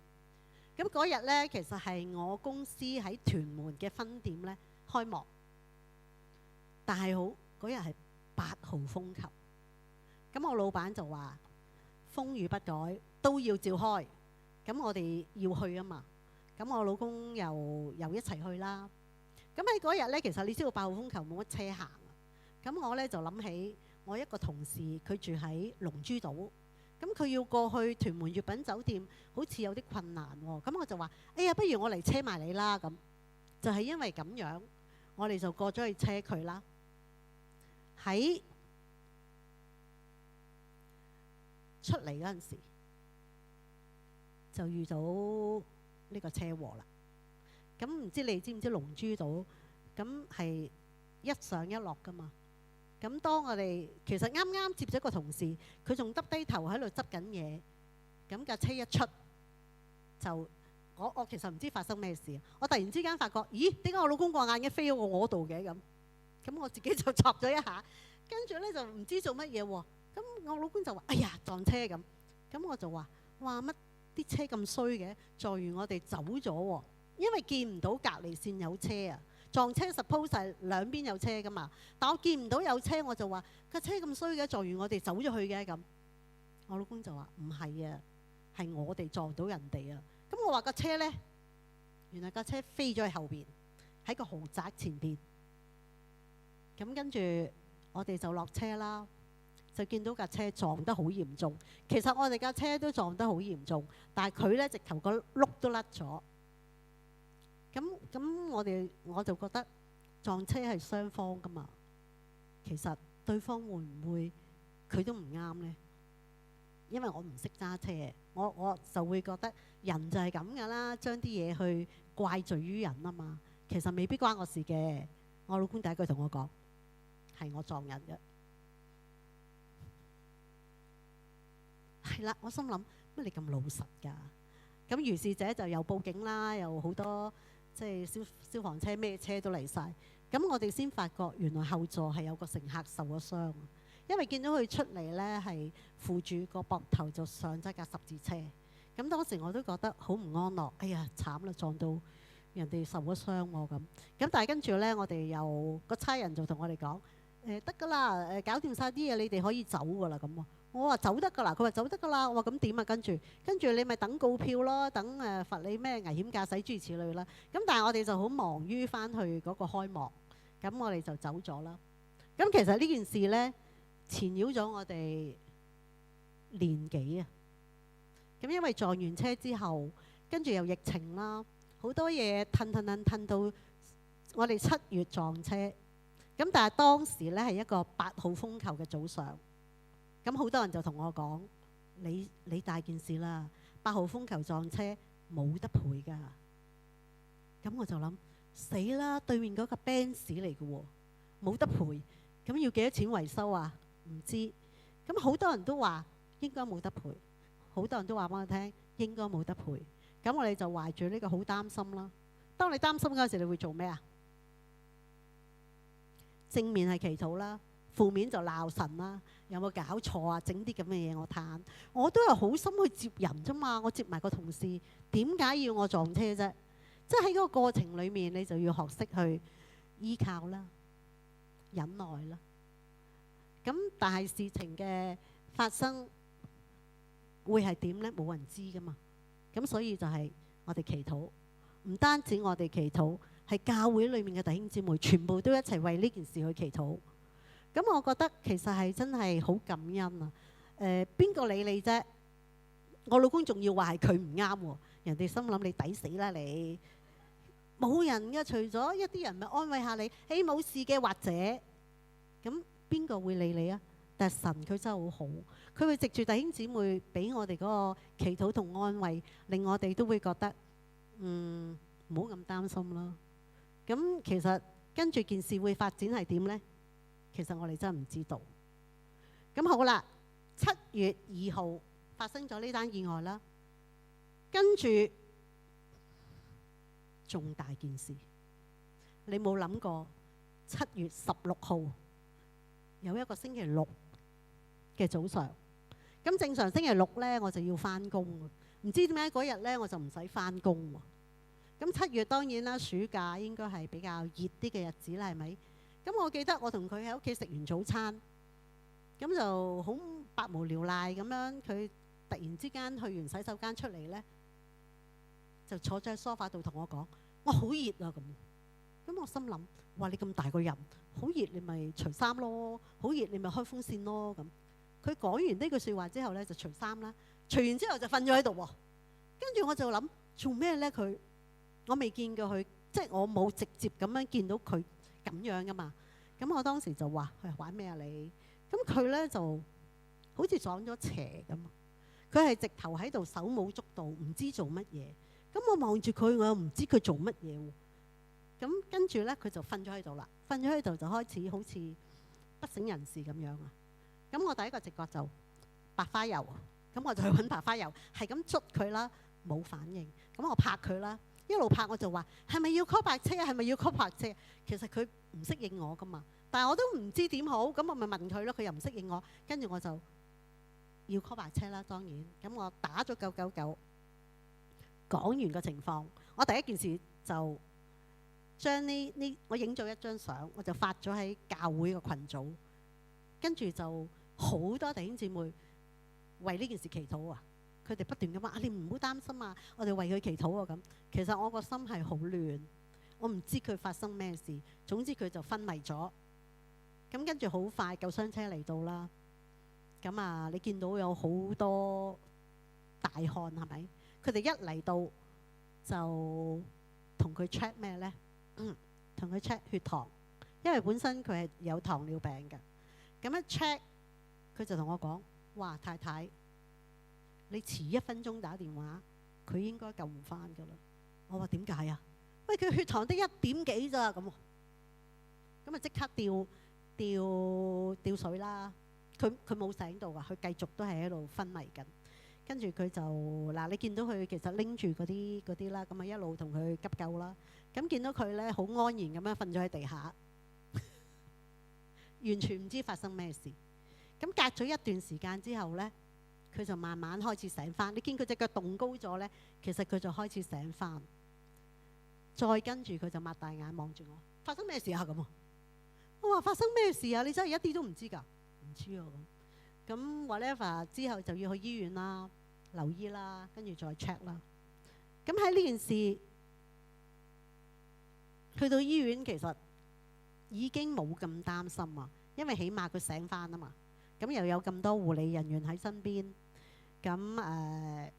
咁嗰日呢，其實係我公司喺屯門嘅分店呢開幕，但係好嗰日係8號風球。咁我老闆就話風雨不改都要照開。咁我哋要去啊嘛，咁我老公又一齊去啦。咁喺嗰日呢，其實你知道8號風球冇乜車行，咁我呢就諗起我一個同事，佢住喺龍珠島，咁佢要過去屯門悅品酒店，好似有啲困難喎。咁我就話：哎呀，不如我嚟車埋你啦。咁就係因為咁樣，我哋就過咗去車佢啦。喺出嚟嗰陣時，就遇到呢個車禍啦。咁唔知你知唔知龍珠島咁係一上一落噶嘛？咁當我哋其實啱啱接咗個同事，佢仲耷低頭喺度執緊嘢。咁架車一出就我其實唔知發生咩事。我突然之間發覺，咦？點解我老公個眼鏡飛咗我度嘅咁？咁我自己就插咗一下，跟住呢就唔知做乜嘢喎。咁我老公就話：哎呀，撞車咁。咁我就話：哇，乜啲車咁衰嘅，撞完我哋走咗喎，因為見唔到隔離線有車啊。撞車 suppose 係兩邊有車噶嘛，但我見唔到有車，我就話架車咁衰嘅，撞完我哋走咗去嘅咁。我老公就話唔係啊，係我哋撞到人哋啊。咁我話架車呢，原來架車飛咗喺後邊，喺個豪宅前邊。咁跟住我哋就落車啦，就見到架車撞得好嚴重。其實我哋架車都撞得好嚴重，但係佢呢直頭個轆都甩咗。咁我就覺得撞車係雙方噶嘛，其實對方會唔會佢都唔啱呢？因為我唔識揸車，我就會覺得人就係咁噶啦，將啲嘢去怪罪於人啊嘛。其實未必關我事嘅。我老公第一句同我講係我撞人嘅，係啦。我心諗乜你咁老實㗎？咁如是者就又報警啦，又好多即係消防車咩車都嚟晒。咁我哋先發覺原來後座係有個乘客受咗傷，因為見到佢出嚟呢係扶住個膊頭就上咗架十字車。咁當時我都覺得好唔安樂，哎呀慘啦，撞到人哋受咗傷喎咁。但係跟住呢，我哋又個差人就同我哋講得㗎啦，搞掂晒啲嘢，你哋可以走㗎啦咁喎。我話走得㗎啦，佢話走得㗎啦。我話咁點啊？跟住你咪等告票咯，等罰你咩危險駕駛諸如此類啦。咁但係我哋就好忙於翻去嗰個開幕，咁我哋就走咗啦。咁其實呢件事呢，纏繞咗我哋年幾啊。咁因為撞完車之後，跟住又疫情啦，好多嘢褪到我哋7月撞車。咁但係當時呢係一個8號風球嘅早上。咁好多人就同我講：你大件事啦，8號風球撞車冇得賠㗎。咁我就諗死啦，對面嗰個 Benz 嚟嘅喎，冇得賠。咁要幾多錢維修啊？唔知。咁好多人都話應該冇得賠，好多人都話俾我聽應該冇得賠。咁我哋就懷住呢個好擔心啦。當你擔心嗰陣時，你會做咩啊？正面係祈禱啦。負面就鬧神啦，有冇搞錯啊？整啲咁嘅嘢我嘆，我都係好心去接人啫嘛，我接埋個同事，點解要我撞車啫？即係喺嗰個過程裡面，你就要學識去依靠啦、忍耐啦。咁但係事情嘅發生會係點呢？冇人知噶嘛。咁所以就係我哋祈禱，唔單止我哋祈禱，係教會裡面嘅弟兄姊妹全部都一齊為呢件事去祈禱。咁我覺得其實係真係好感恩啊！邊個理你啫？我老公仲要話係佢唔啱喎，人哋心諗你抵死啦你！冇人嘅，除咗一啲人咪安慰下你，誒冇事嘅或者，咁邊個會理你啊？但係神佢真係好好，佢會藉住弟兄姊妹俾我哋嗰個祈禱同安慰，令我哋都會覺得唔好咁擔心啦。咁其實跟住件事會發展係點呢？其實我哋真係唔知道。咁好啦，7月2號發生咗呢單意外啦，跟住重大件事，你冇諗過7月16號有一個星期六嘅早上，咁正常星期六呢，我就要返工，唔知點解嗰日呢，我就唔使返工喎。咁7月當然啦，暑假應該係比較熱啲嘅日子啦，係咪？咁我記得我同佢喺屋企食完早餐，咁就好百無聊賴咁樣，佢突然之間去完洗手間出嚟呢，就坐咗喺梳化度同我講：我好熱啊咁。咁我心諗：哇！你咁大個人，好熱你咪除衫咯，好熱你咪開風扇咯咁。佢講完呢句説話之後呢，就除衫啦，除完之後就瞓咗喺度喎。跟住我就諗做咩呢？佢我未見過佢，即係我冇直接咁樣見到佢咁樣噶嘛。咁我當時就話：玩咩啊你？咁佢呢就好似撞咗邪咁，佢係直頭喺度手舞足蹈，唔知做乜嘢。咁我望住佢，我又唔知佢做乜嘢喎。咁跟住呢，佢就瞓咗喺度啦，瞓咗喺度就開始好似不省人事咁樣啊。咁我第一個直覺就白花油，咁我就去揾白花油，係咁捽佢啦，冇反應。咁我拍佢啦。一路拍我就話：係咪要 call 白車啊？係咪要 call 白車？其實佢唔適應我噶嘛，但係我都唔知點好，咁我咪問佢咯。佢又唔適應我，跟住我就要 call 白車啦。當然，咁我打咗999，講完個情況，我第一件事就將我影咗一張相，我就發咗喺教會個群組，跟住就好多弟兄姊妹為呢件事祈禱啊！佢哋不斷咁話：你唔好擔心啊，我哋為佢祈禱啊咁。其實我個心係好亂，我唔知佢發生咩事。總之佢就昏迷咗。咁跟住好快救傷車嚟到啦。咁啊，你見到有好多大漢係咪？佢哋一嚟到就同佢 check 咩呢？同佢 check 血糖，因為本身佢係有糖尿病嘅。咁一 check，佢就同我講：哇，太太，你遲1分鐘打電話，佢應該救唔翻㗎啦。我話點解啊？喂，佢血糖得1點幾咋咁？咁啊即刻吊水啦！佢冇醒到啊，佢繼續都係喺度昏迷緊。跟住佢就嗱，你見到佢其實拎住嗰啲啦，咁啊一路同佢急救啦。咁見到佢咧好安然咁樣瞓咗喺地下，完全唔知發生咩事。咁隔咗一段時間之後咧，佢就慢慢開始醒翻。你見佢隻腳動高咗咧，其實佢就開始醒翻。再跟住佢就擘大眼望住我，發生咩事啊咁啊？我話發生咩事啊？你真係一啲都唔知㗎？唔知啊咁 whatever 之後就要去醫院啦，留醫啦，跟住再 check 啦。咁喺呢件事去到醫院，其實已經冇咁擔心啊，因為起碼佢醒翻啊嘛。咁又有咁多護理人員喺身邊，咁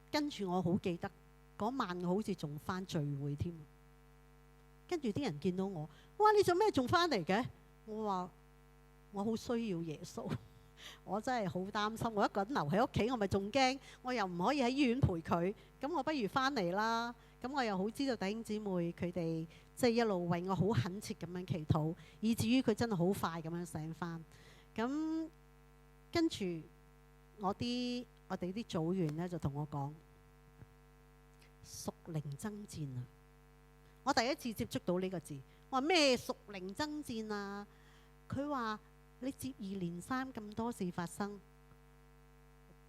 跟住我好記得嗰晚我好似仲翻聚會添。跟住啲人見到我，哇！你做咩仲翻嚟嘅？我話我好需要耶穌，我真係好擔心。我一個人留喺屋企，我咪仲驚，我又唔可以喺醫院陪佢，咁我不如翻嚟啦。咁我又好知道弟兄姊妹佢哋即係一路為我好懇切咁樣祈禱，以至於佢真係好快咁樣醒翻。咁跟住我哋啲組員呢就同我講屬靈爭戰啊！我第一次接觸到呢個字，我話咩屬靈爭戰啊？佢話你接二連三咁多事發生，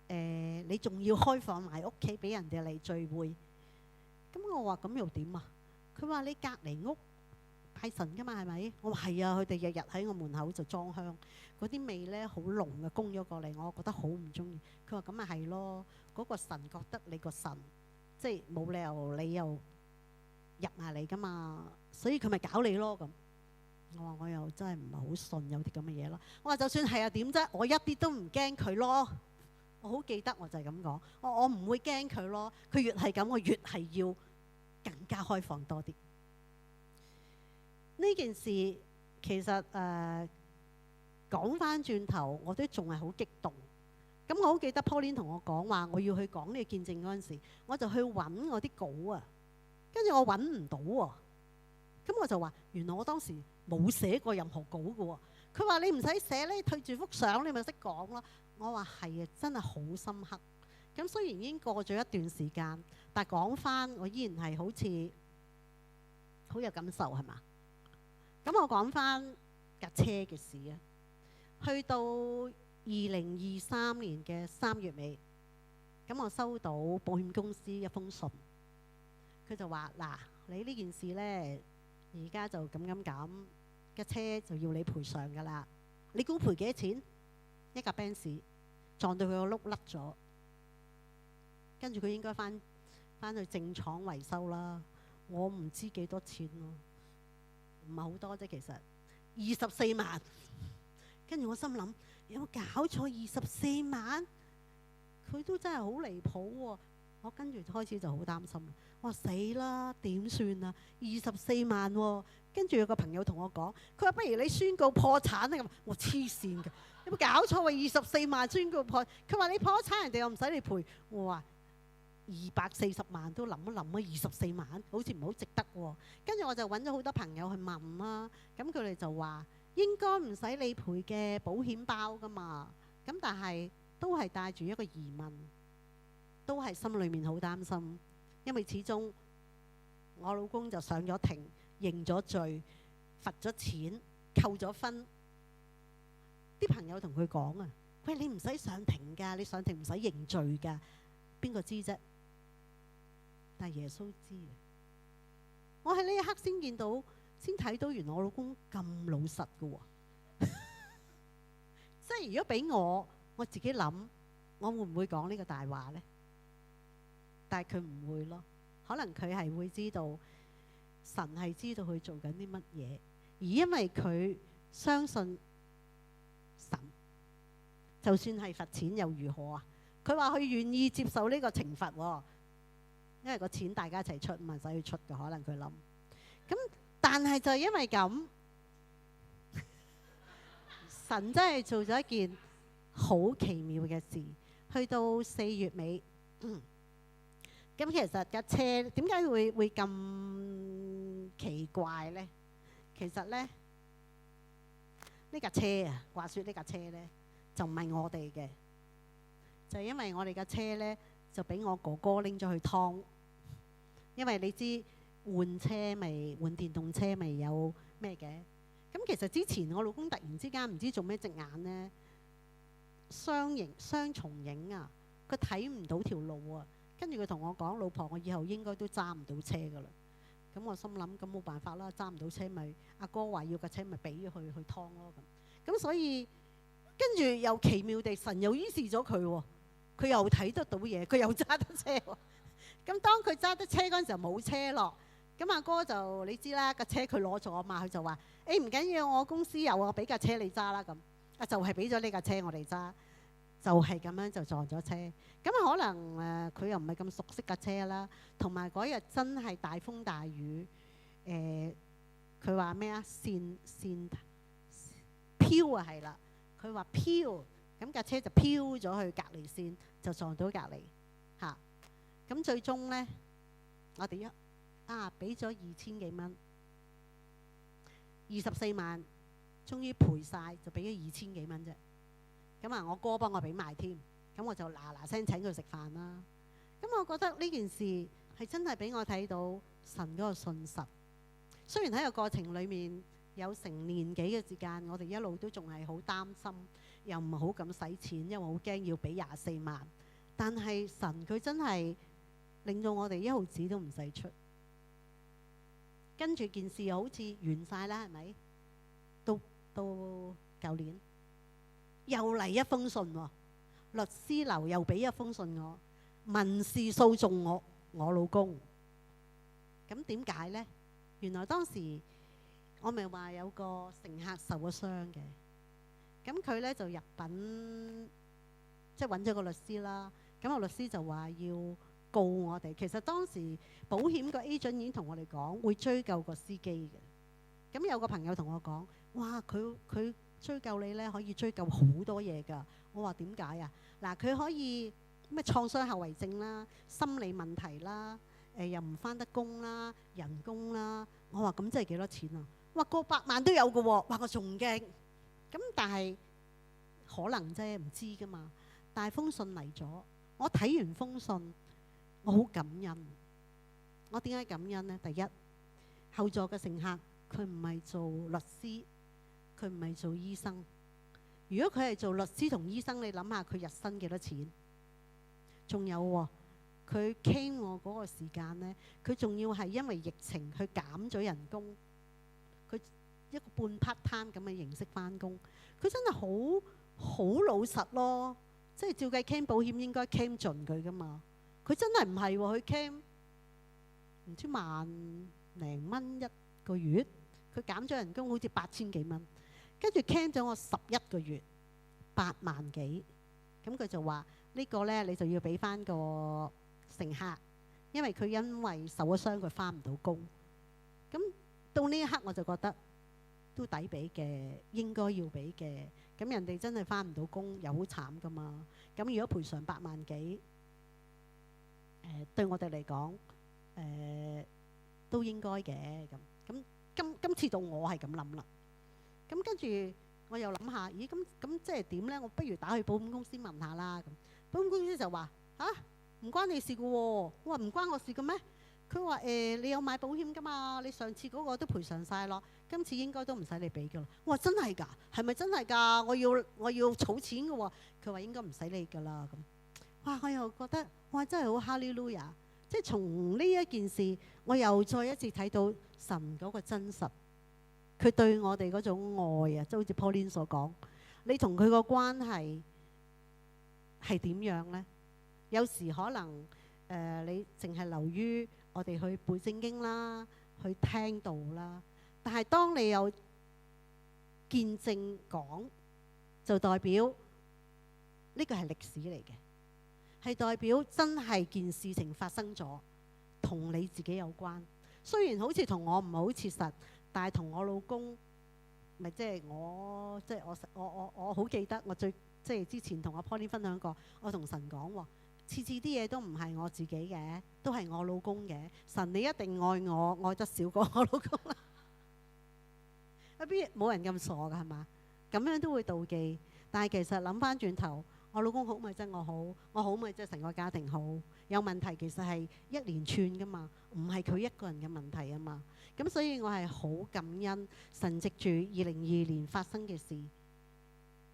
你仲要開放埋屋企俾人哋嚟聚會，咁我話咁又點啊？佢話你隔離屋拜神㗎嘛係咪？我話係啊，佢哋日日喺我門口就裝香，嗰啲味呢好濃嘅，供咗過嚟，我覺得好唔中意。佢話咁咪係咯，嗰個神覺得你個神即係冇理由你又入埋嚟㗎嘛，所以佢咪搞你咯咁。我話我又真係唔係好信有啲咁嘅嘢咯。我話就算係啊點啫，我一啲都唔驚佢咯。我好記得我就係咁講，我唔會驚佢咯。佢越係咁，我越係要更加開放多啲。呢件事其實講翻轉頭，我都仲係好激動。咁我好記得 Pauline 同我講話，我要去講呢個見證嗰陣時，我就去揾我啲稿啊。跟住我揾唔到喎，咁我就話原來我當時冇寫過任何稿嘅喎。佢話你唔使寫咧，對住幅相你咪識講咯。我話係啊，真係好深刻。咁雖然已經過咗一段時間，但係講翻我依然係好似好有感受係嘛？咁我講翻架車嘅事啊。去到2023年嘅3月尾，咁我收到保險公司一封信。佢就話嗱，你呢件事呢，而家就咁嘅車就要你賠償㗎啦。你估賠幾多錢？一架 Benz 撞到佢個轆甩咗，跟住佢應該翻去正廠維修啦。我唔知幾多錢咯，唔係好多啫，其實24萬。跟住我心諗有冇搞錯24萬？佢都真係好離譜喎。我跟住開始就好擔心。我話死啦，點算啊？24萬喎。跟住有個朋友同我講，佢話不如你宣告破產啊咁。我黐線嘅，有冇搞錯啊？24萬宣告破，佢話你破產人哋又唔使你賠。我話240萬都諗一諗啊，24萬好似唔好值得喎。跟住我就揾咗好多朋友去問啦，咁佢哋就話應該唔使你賠嘅，保險包㗎嘛。咁但係都係帶住一個疑問，都係心裏面好擔心，因為始終我老公就上咗庭，認咗罪，罰咗錢，扣咗分。啲朋友同佢講啊，喂，你唔使上庭㗎，你上庭唔使認罪㗎，邊個知啫？但係耶穌知啊。我喺呢一刻先見到，先睇到原來我老公咁老實嘅喎。即係如果俾我自己諗，我會唔會講呢個大話呢？但係佢唔會咯，可能佢係會知道神係知道佢做緊啲乜嘢，而因為佢相信神，就算係罰錢又如何啊？佢話佢願意接受呢個懲罰喎，因為個錢大家一齊出，唔係使佢出嘅，可能佢諗。咁但係就係因為咁，神真係做咗一件好奇妙嘅事。去到4月尾，咁其實架車點解會咁奇怪呢？其實呢，呢架車啊，話説呢架車呢，就唔係我哋嘅，就係因為我哋架車呢，就俾我哥哥拎咗去劏，因為你知換車咪換電動車咪有咩嘅？咁其實之前我老公突然之間唔知做咩隻眼呢，雙重影啊，佢睇唔到條路啊，跟住佢同我講：老婆，我以後應該都揸唔到車噶啦。咁我心諗，咁冇辦法啦，揸唔到車咪阿哥話要架車咪俾咗佢去劏咯咁。咁所以跟住又奇妙地，神又醫治咗佢喎，佢又睇得到嘢，佢又揸得車喎。咁當佢揸得車嗰陣時候冇車落，咁阿哥就你知啦，架車佢攞咗啊嘛，佢就話：誒唔緊要，我公司有啊，俾架車你揸啦咁。就係俾咗呢架車我哋揸，就係咁樣就撞咗車。咁可能佢又唔係咁熟悉架車啦，同埋嗰日真係大風大雨。佢話咩啊？線飄啊，係啦。佢話飄，咁架車就飄咗去隔離線，就撞到隔離嚇。咁最終呢，我哋俾咗2000幾蚊，24萬。終於賠晒，就俾咗2000幾蚊啫。咁啊，我哥幫我俾埋添，咁我就嗱聲請佢食飯啦。咁我覺得呢件事係真係俾我睇到神嗰個信實。雖然喺個過程裡面有成年幾嘅時間，我哋一路都仲係好擔心，又唔好咁使錢，因為好驚要俾24萬。但係神佢真係令到我哋1毫子都唔使出。跟住件事又好似完晒啦，係咪？到舊年又嚟一封信喎，律師樓又俾一封信我，民事訴訟我老公。咁點解呢？原來當時我咪話有個乘客受咗傷嘅，咁佢呢就入稟，即係揾咗個律師啦。咁個律師就話要告我哋。其實當時保險個 agent 已經同我哋講會追究個司機嘅。咁有個朋友同我講：哇！佢追究你呢，可以追究好多嘢㗎。我話點解啊？嗱，佢可以咩創傷後遺症啦、心理問題啦、又唔返得工啦、人工啦。我話咁即係幾多錢啊？哇，過百萬都有㗎喎！哇，我仲驚。咁但係可能啫，唔知㗎嘛。但係封信嚟咗，我睇完封信，我好感恩。我點解感恩呢？第一，後座嘅乘客佢唔係做律師。佢唔係做醫生。如果佢係做律師同醫生，你諗下佢日薪幾多錢？仲有喎，佢 claim 我嗰個時間呢，佢仲要係因為疫情佢減咗人工，佢一個半 part time 咁嘅形式返工。佢真係好老實咯，即係照計 claim 保險應該 claim 盡佢㗎嘛。佢真係唔係喎，佢 claim 唔知10000零蚊一個月，佢減咗人工好似8000幾蚊。跟住 claim 咗我11個月8萬幾，咁佢就話呢個呢，你就要俾翻個乘客，因為佢因為受咗傷佢返唔到工。咁到呢一刻我就覺得都抵俾嘅，應該要俾嘅。咁人哋真係返唔到工又好慘噶嘛。咁如果賠償8萬幾，對我哋嚟講都應該嘅。咁今次到我係咁諗啦。咁跟住我又諗下，咦咁即係點呢？我不如打去保險公司問下啦。咁保險公司就話唔關你事嘅喎。我話唔關我事嘅咩？佢話你有買保險㗎嘛？你上次嗰個都賠償晒咯，今次應該都唔使你俾㗎啦。我話真係㗎，係咪真係㗎？我要儲錢嘅喎。佢話應該唔使你㗎啦。咁哇，我又覺得哇真係好哈利路亞，即係從呢一件事，我又再一次睇到神嗰個真實，佢對我哋嗰種愛啊，即係好似 Pauline 所講，你同佢個關係係點樣呢？有時可能你淨係流於我哋去背聖經啦，去聽道啦，但係當你有見證講，就代表呢個係歷史嚟嘅，係代表真係件事情發生咗，同你自己有關。雖然好似同我唔係好切實，但係同我老公，咪即係我好記得，我即係之前同阿 Pauline 分享過，我同神講喎，次啲嘢都唔係我自己嘅，都係我老公嘅。神你一定愛我，愛得少過我老公啦。邊冇人咁傻㗎係嘛？咁樣都會妒忌，但係其實諗翻轉頭，我老公好咪即係我好，我好咪即係成個家庭好。有問題其實係一連串㗎嘛，唔係佢一個人嘅問題啊嘛。咁所以我係好感恩神藉住2022年發生嘅事，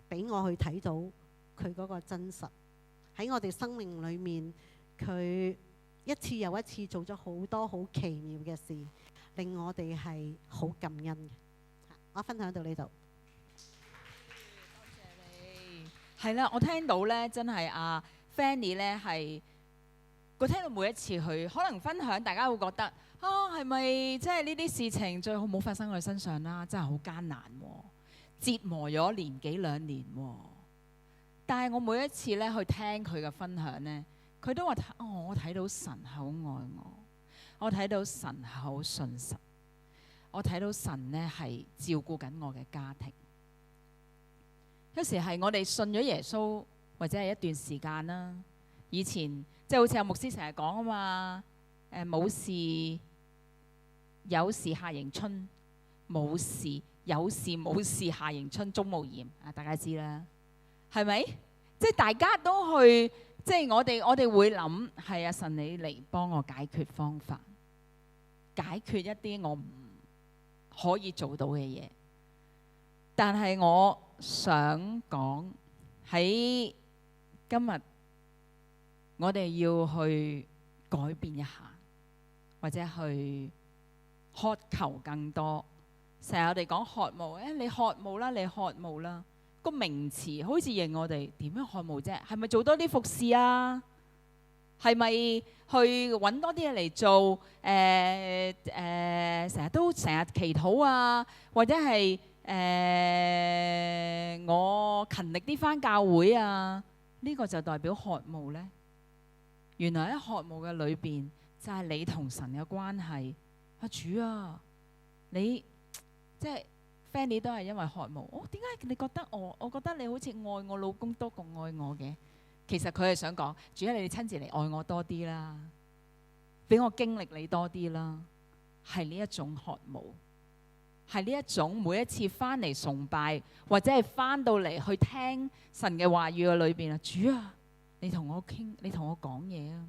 俾我去睇到佢嗰個真實喺我哋生命裏面，佢一次又一次做咗好多好奇妙嘅事，令我哋係好感恩嘅。我分享到呢度。係啦，我聽到咧，真係阿 Fanny 咧係，我聽到每一次佢可能分享，大家會覺得啊，係咪即係呢啲事情最好冇發生喺佢身上啦？真係好艱難喎，折磨咗年幾兩年喎。但係我每一次咧去聽佢嘅分享咧，佢都話：我睇到神好愛我睇到神好信實，我睇到神咧係照顧緊我嘅家庭。有時係我哋信咗耶穌，或者係一段時間啦。以前即係好似阿牧師成日講啊嘛，冇事有事夏迎春，冇事有事冇事夏迎春，終無厭啊！大家知啦，係咪？即係大家都去，即係我哋會諗係啊，神你嚟幫我解決方法，解決一啲我唔可以做到嘅嘢。但係我想講喺今日，我哋要去改變一下，或者去渴求更多。成日我哋講渴慕，你渴慕啦，你渴慕啦，個名詞好似認我哋點樣渴慕啫？係咪做多啲服侍啊？係咪去揾多啲嘢嚟做？成日祈禱啊，或者係我勤力啲返教會啊？呢個就代表渴慕呢？原來喺渴慕嘅裏邊，就係你同神嘅關係。阿主啊，你即係 Fanny 都係因為渴慕。點解你覺得我覺得你好似愛我老公多過愛我嘅？其實佢係想講，主啊，你親自嚟愛我多啲啦，俾我經歷你多啲啦。係呢一種渴慕，係呢一種每一次翻嚟崇拜，或者係翻到嚟去聽神嘅話語嘅裏邊啊，主啊，你同我傾，你同我講嘢啊！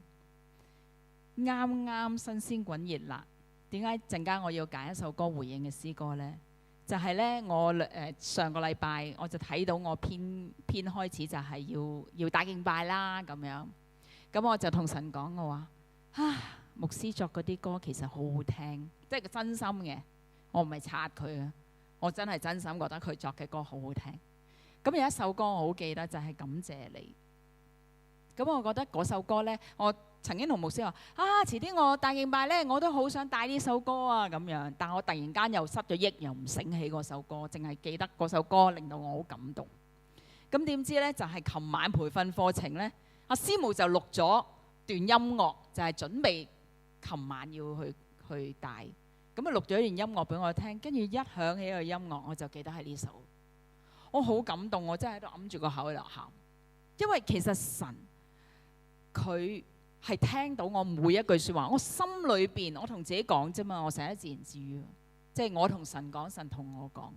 啱啱新鮮滾熱辣，點解陣間我要揀一首歌回應嘅詩歌呢？就係呢，我上個禮拜我就睇到我編開始就係要大敬拜啦咁樣，咁我就同神講，我話牧師作嗰啲歌其實好好聽，即係個真心嘅，我唔係刷佢啊，我真係真心覺得佢作嘅歌好好聽。咁有一首歌我好記得，就係感謝你。咁我覺得嗰首歌呢，我曾經同牧師話遲啲我大敬拜呢，我都好想帶呢首歌啊咁樣。但我突然間又失咗憶，又唔醒起嗰首歌，淨係記得嗰首歌令到我好感動。咁點知呢，就係琴晚培訓課程呢，阿師母就錄咗段音樂，就係準備琴晚要去帶。咁啊錄咗段音樂俾我聽，跟住一響起個音樂，我就記得係呢首。我好感動，我真係喺度揞住個口喺度喊，因為其實神佢係聽到我每一句説話，我心裏邊我同自己講啫嘛，我成日自言自語，即係我同神講，神同我講。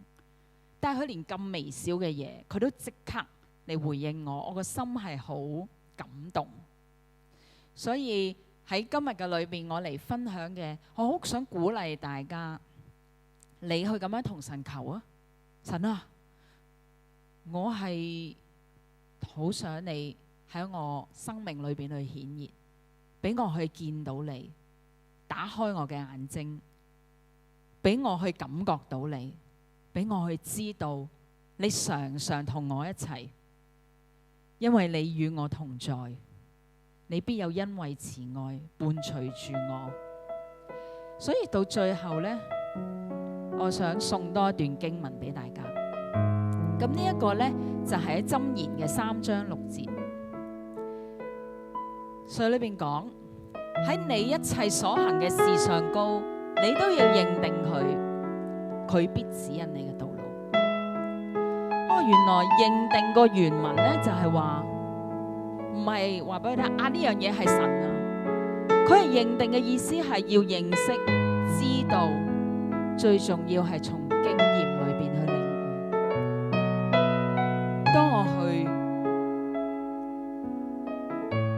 但係佢連咁微小嘅嘢，佢都即刻嚟回應我，我個心係好感動。所以喺今日嘅裏邊，我嚟分享嘅，我好想鼓勵大家，你去咁樣同神求啊！神啊，我係好想你喺我生命裏邊去顯現，俾我去見到你，打開我嘅眼睛，俾我去感覺到你，俾我去知道你常常同我一齊，因為你與我同在，你必有恩惠慈愛伴隨住我。所以到最後呢，我想送多一段經文俾大家。咁呢一個呢，就係喺箴言嘅3章6節，所以裏邊講，喺你一切所行嘅事上高，你都要認定佢必指引你嘅道路。原來認定個原文呢，就係話，唔係話俾佢聽呢樣嘢係神啊，佢係認定嘅意思係要認識、知道，最重要係從經驗裏邊去領悟。當我去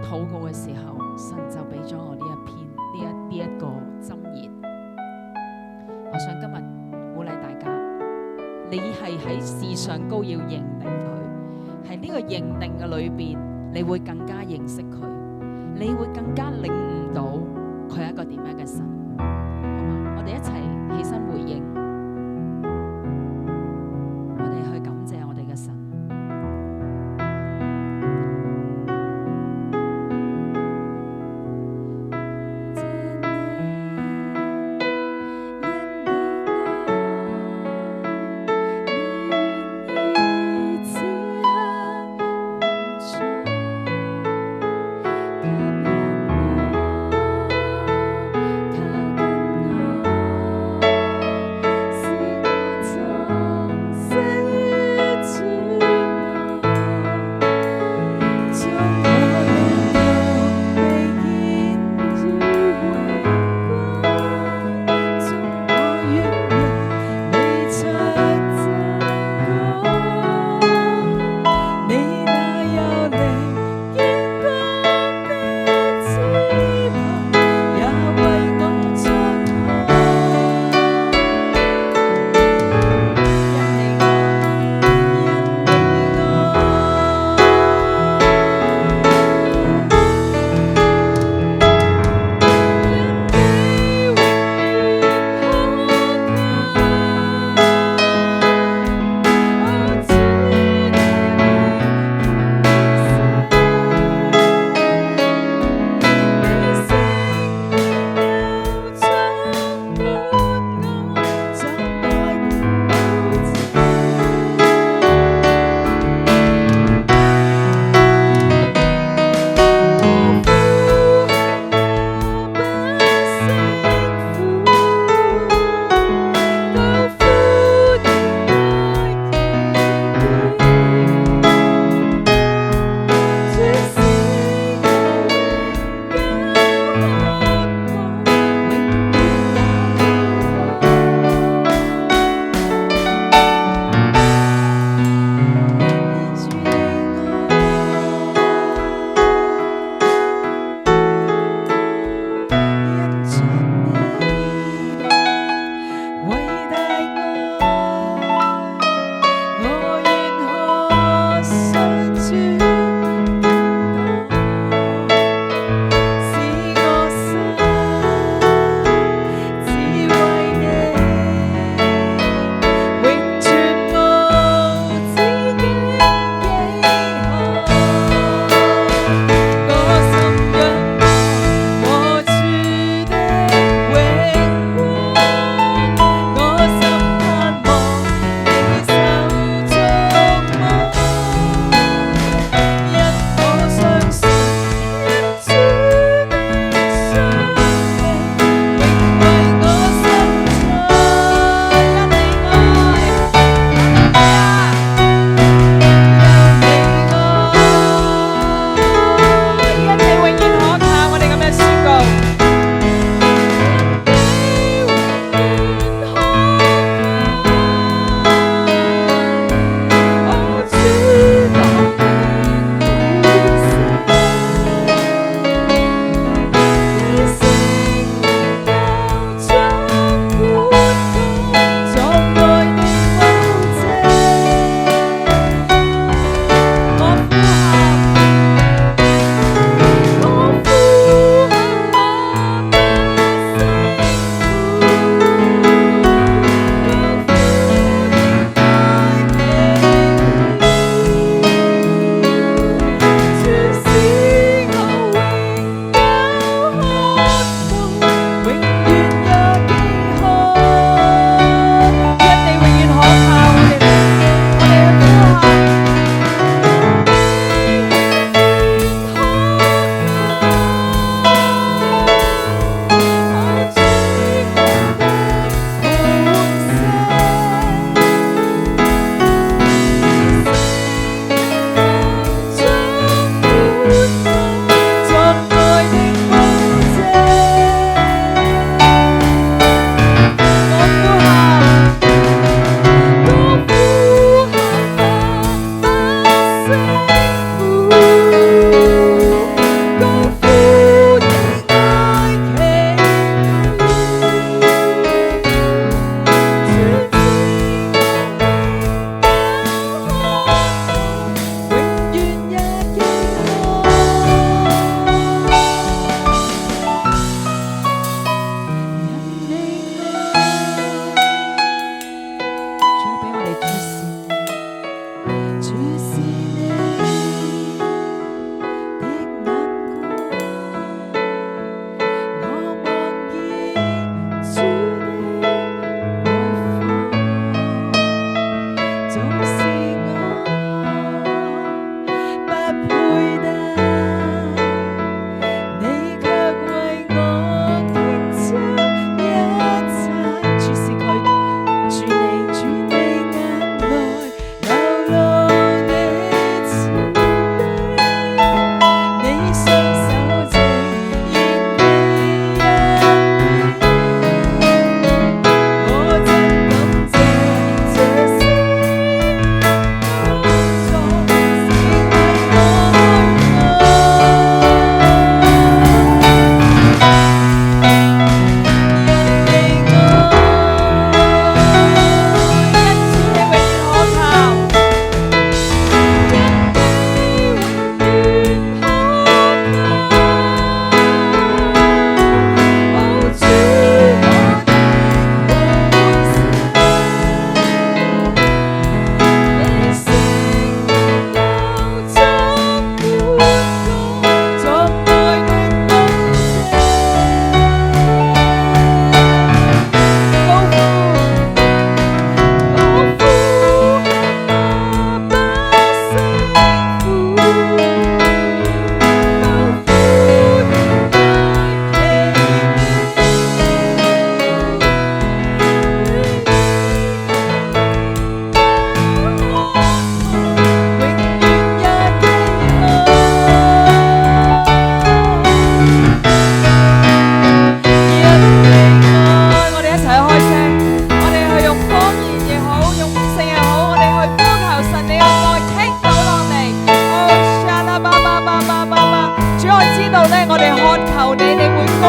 禱告嘅時候，神就俾咗我呢一篇呢一個箴言。我想今日鼓勵大家，你係喺事上高要認定佢，喺呢個認定嘅裏邊，你會更加認識佢，你會更加領悟到佢係一個點樣嘅神，好嘛？我哋一齊起身回應，我哋去感謝我哋嘅神。感恩你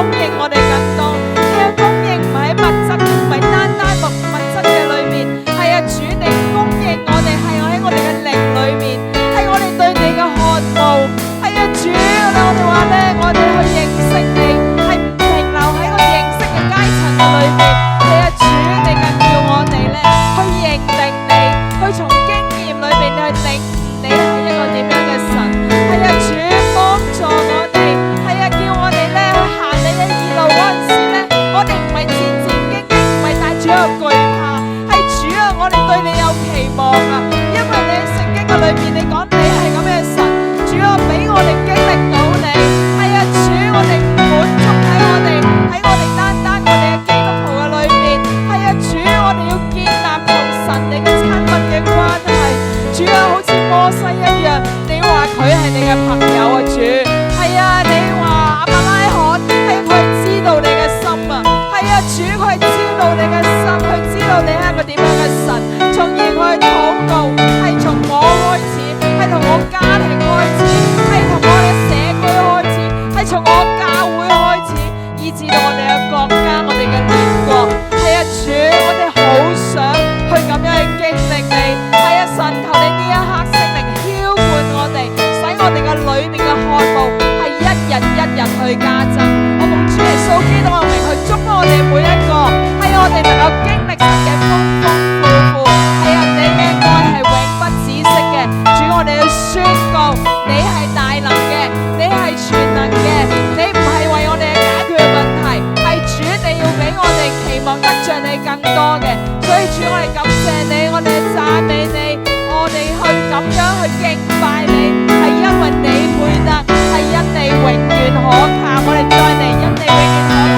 供應我哋更多。呢個供應唔係喺物質，唔係單單物質嘅裏面，係啊，主你供應我哋係喺我哋嘅靈裏面，係我哋對你嘅渴慕。係啊，主我哋話咧，我哋去認識你，係唔停留喺個認識嘅階層嘅裏面。係啊，主你更叫我哋咧去認定你，去從經驗裏面去領悟你係一個點樣嘅神。係啊，主幫助我哋，係啊，叫我哋咧去行你嘅義路嗰陣時咧，我哋唔係戰戰兢兢，唔係帶住一個懼怕，係主啊，我哋對你有期望啊，因為你喺聖經嘅裏面，你講你係咁嘅神，主啊，俾我哋經歷到你。係啊，主，我哋唔滿足喺我哋單單我哋嘅基督徒嘅裏面。係啊，主，我哋要建立同神你嘅親密嘅關係。主啊，好似摩西一樣，你話佢係你嘅朋友啊，主。係啊，你話亞伯拉罕係佢知道你嘅心啊。係啊，主，佢係知道你嘅心，佢知道你係一個點樣嘅神，從而佢去禱告，係從我開始，係同我家庭開始，係同我嘅社區開始，係從我教會開始，以至到我哋嘅國家，我哋嘅鄰國。係啊，主，我哋好想去咁樣去經歷你。係啊，神，求你呢一刻聖靈澆灌我哋，使我哋嘅裏面嘅渴慕係一日一日去加增。我奉主耶穌基督嘅名去祝福我哋每一個，係我哋能夠經歷神嘅豐豐富富。係啊，你嘅愛係永不止息嘅。主，我哋要宣告，你係大能嘅，你係全能嘅，你唔係為我哋解決嘅問題，係主你要俾我哋期望得着你更多嘅。所以主，我哋感謝你，我哋讚美你，我哋去咁樣去敬拜你，係因為你配得，係因你永遠可靠。我哋再嚟，因你永遠可靠。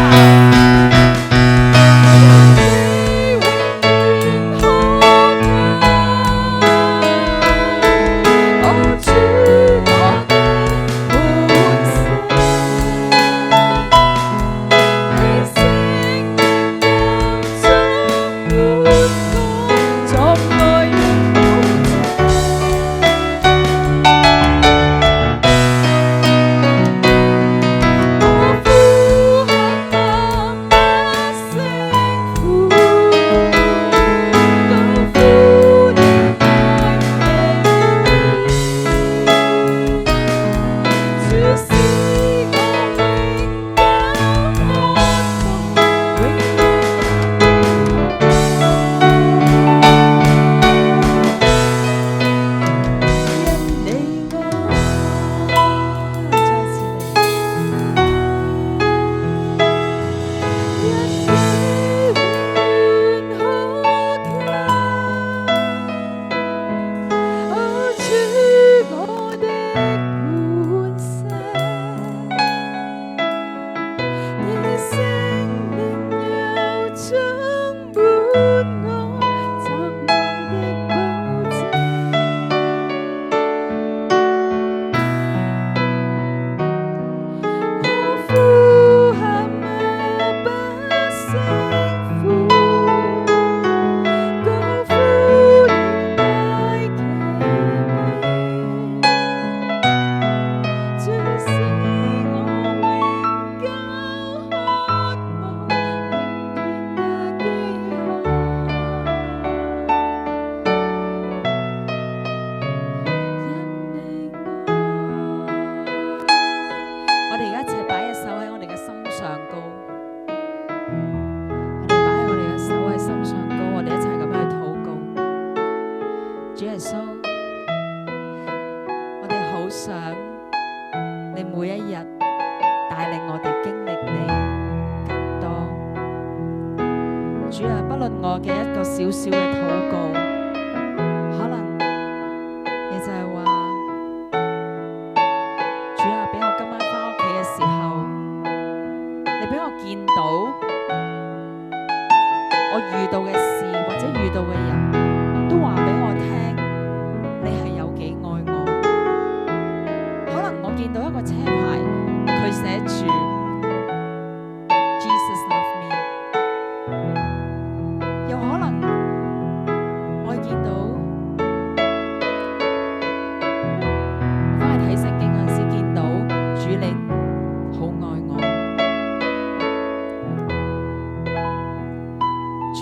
主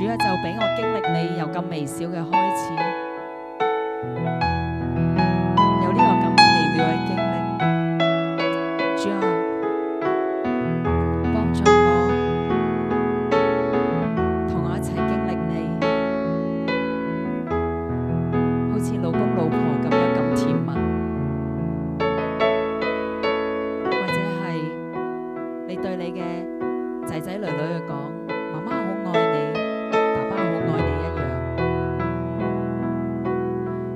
主啊，就俾我經歷你由咁微小嘅開始，有呢個咁奇妙嘅經歷。主啊，幫助我，同我一齊經歷你，好似老公老婆咁樣咁甜蜜，或者係你對你嘅仔仔女女去講，媽媽好愛你，爸爸好愛你一樣。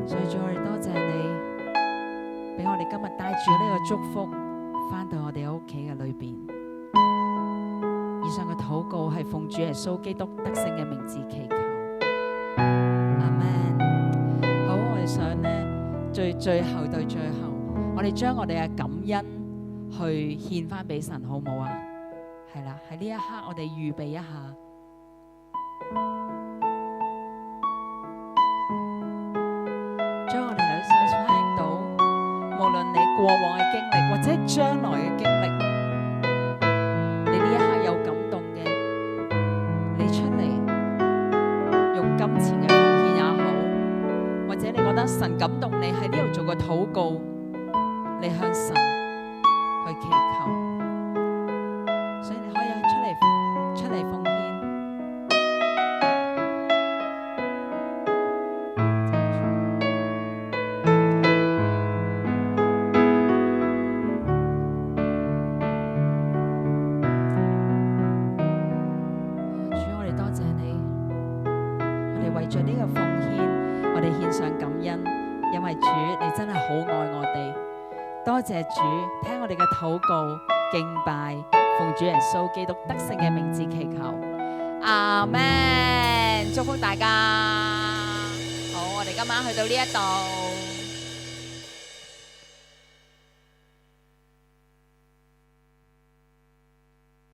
所以主，我哋多謝你，俾我哋今日帶住呢個祝福返到我哋屋企嘅裏邊。以上嘅禱告係奉主耶穌基督得勝嘅名字祈求，阿們。好，我哋想呢最後，我哋將我哋嘅感恩去獻返俾神，好唔好啊？係啦，喺呢一刻我哋預備一下。將我哋頭先所聽到，無論你過往嘅經歷或者將來嘅經歷，你呢一刻有感動嘅，你出嚟用金錢嘅奉獻也好，或者你覺得神感動你喺呢度做個禱告，你向神去祈求，所以你可以出嚟奉獻。為着呢個奉獻，我哋獻上感恩，因為主你真係好愛我哋。多謝主，聽我哋嘅禱告敬拜，奉主耶穌基督得勝嘅名字祈求，阿們。祝福大家。好，我哋今晚去到呢一度。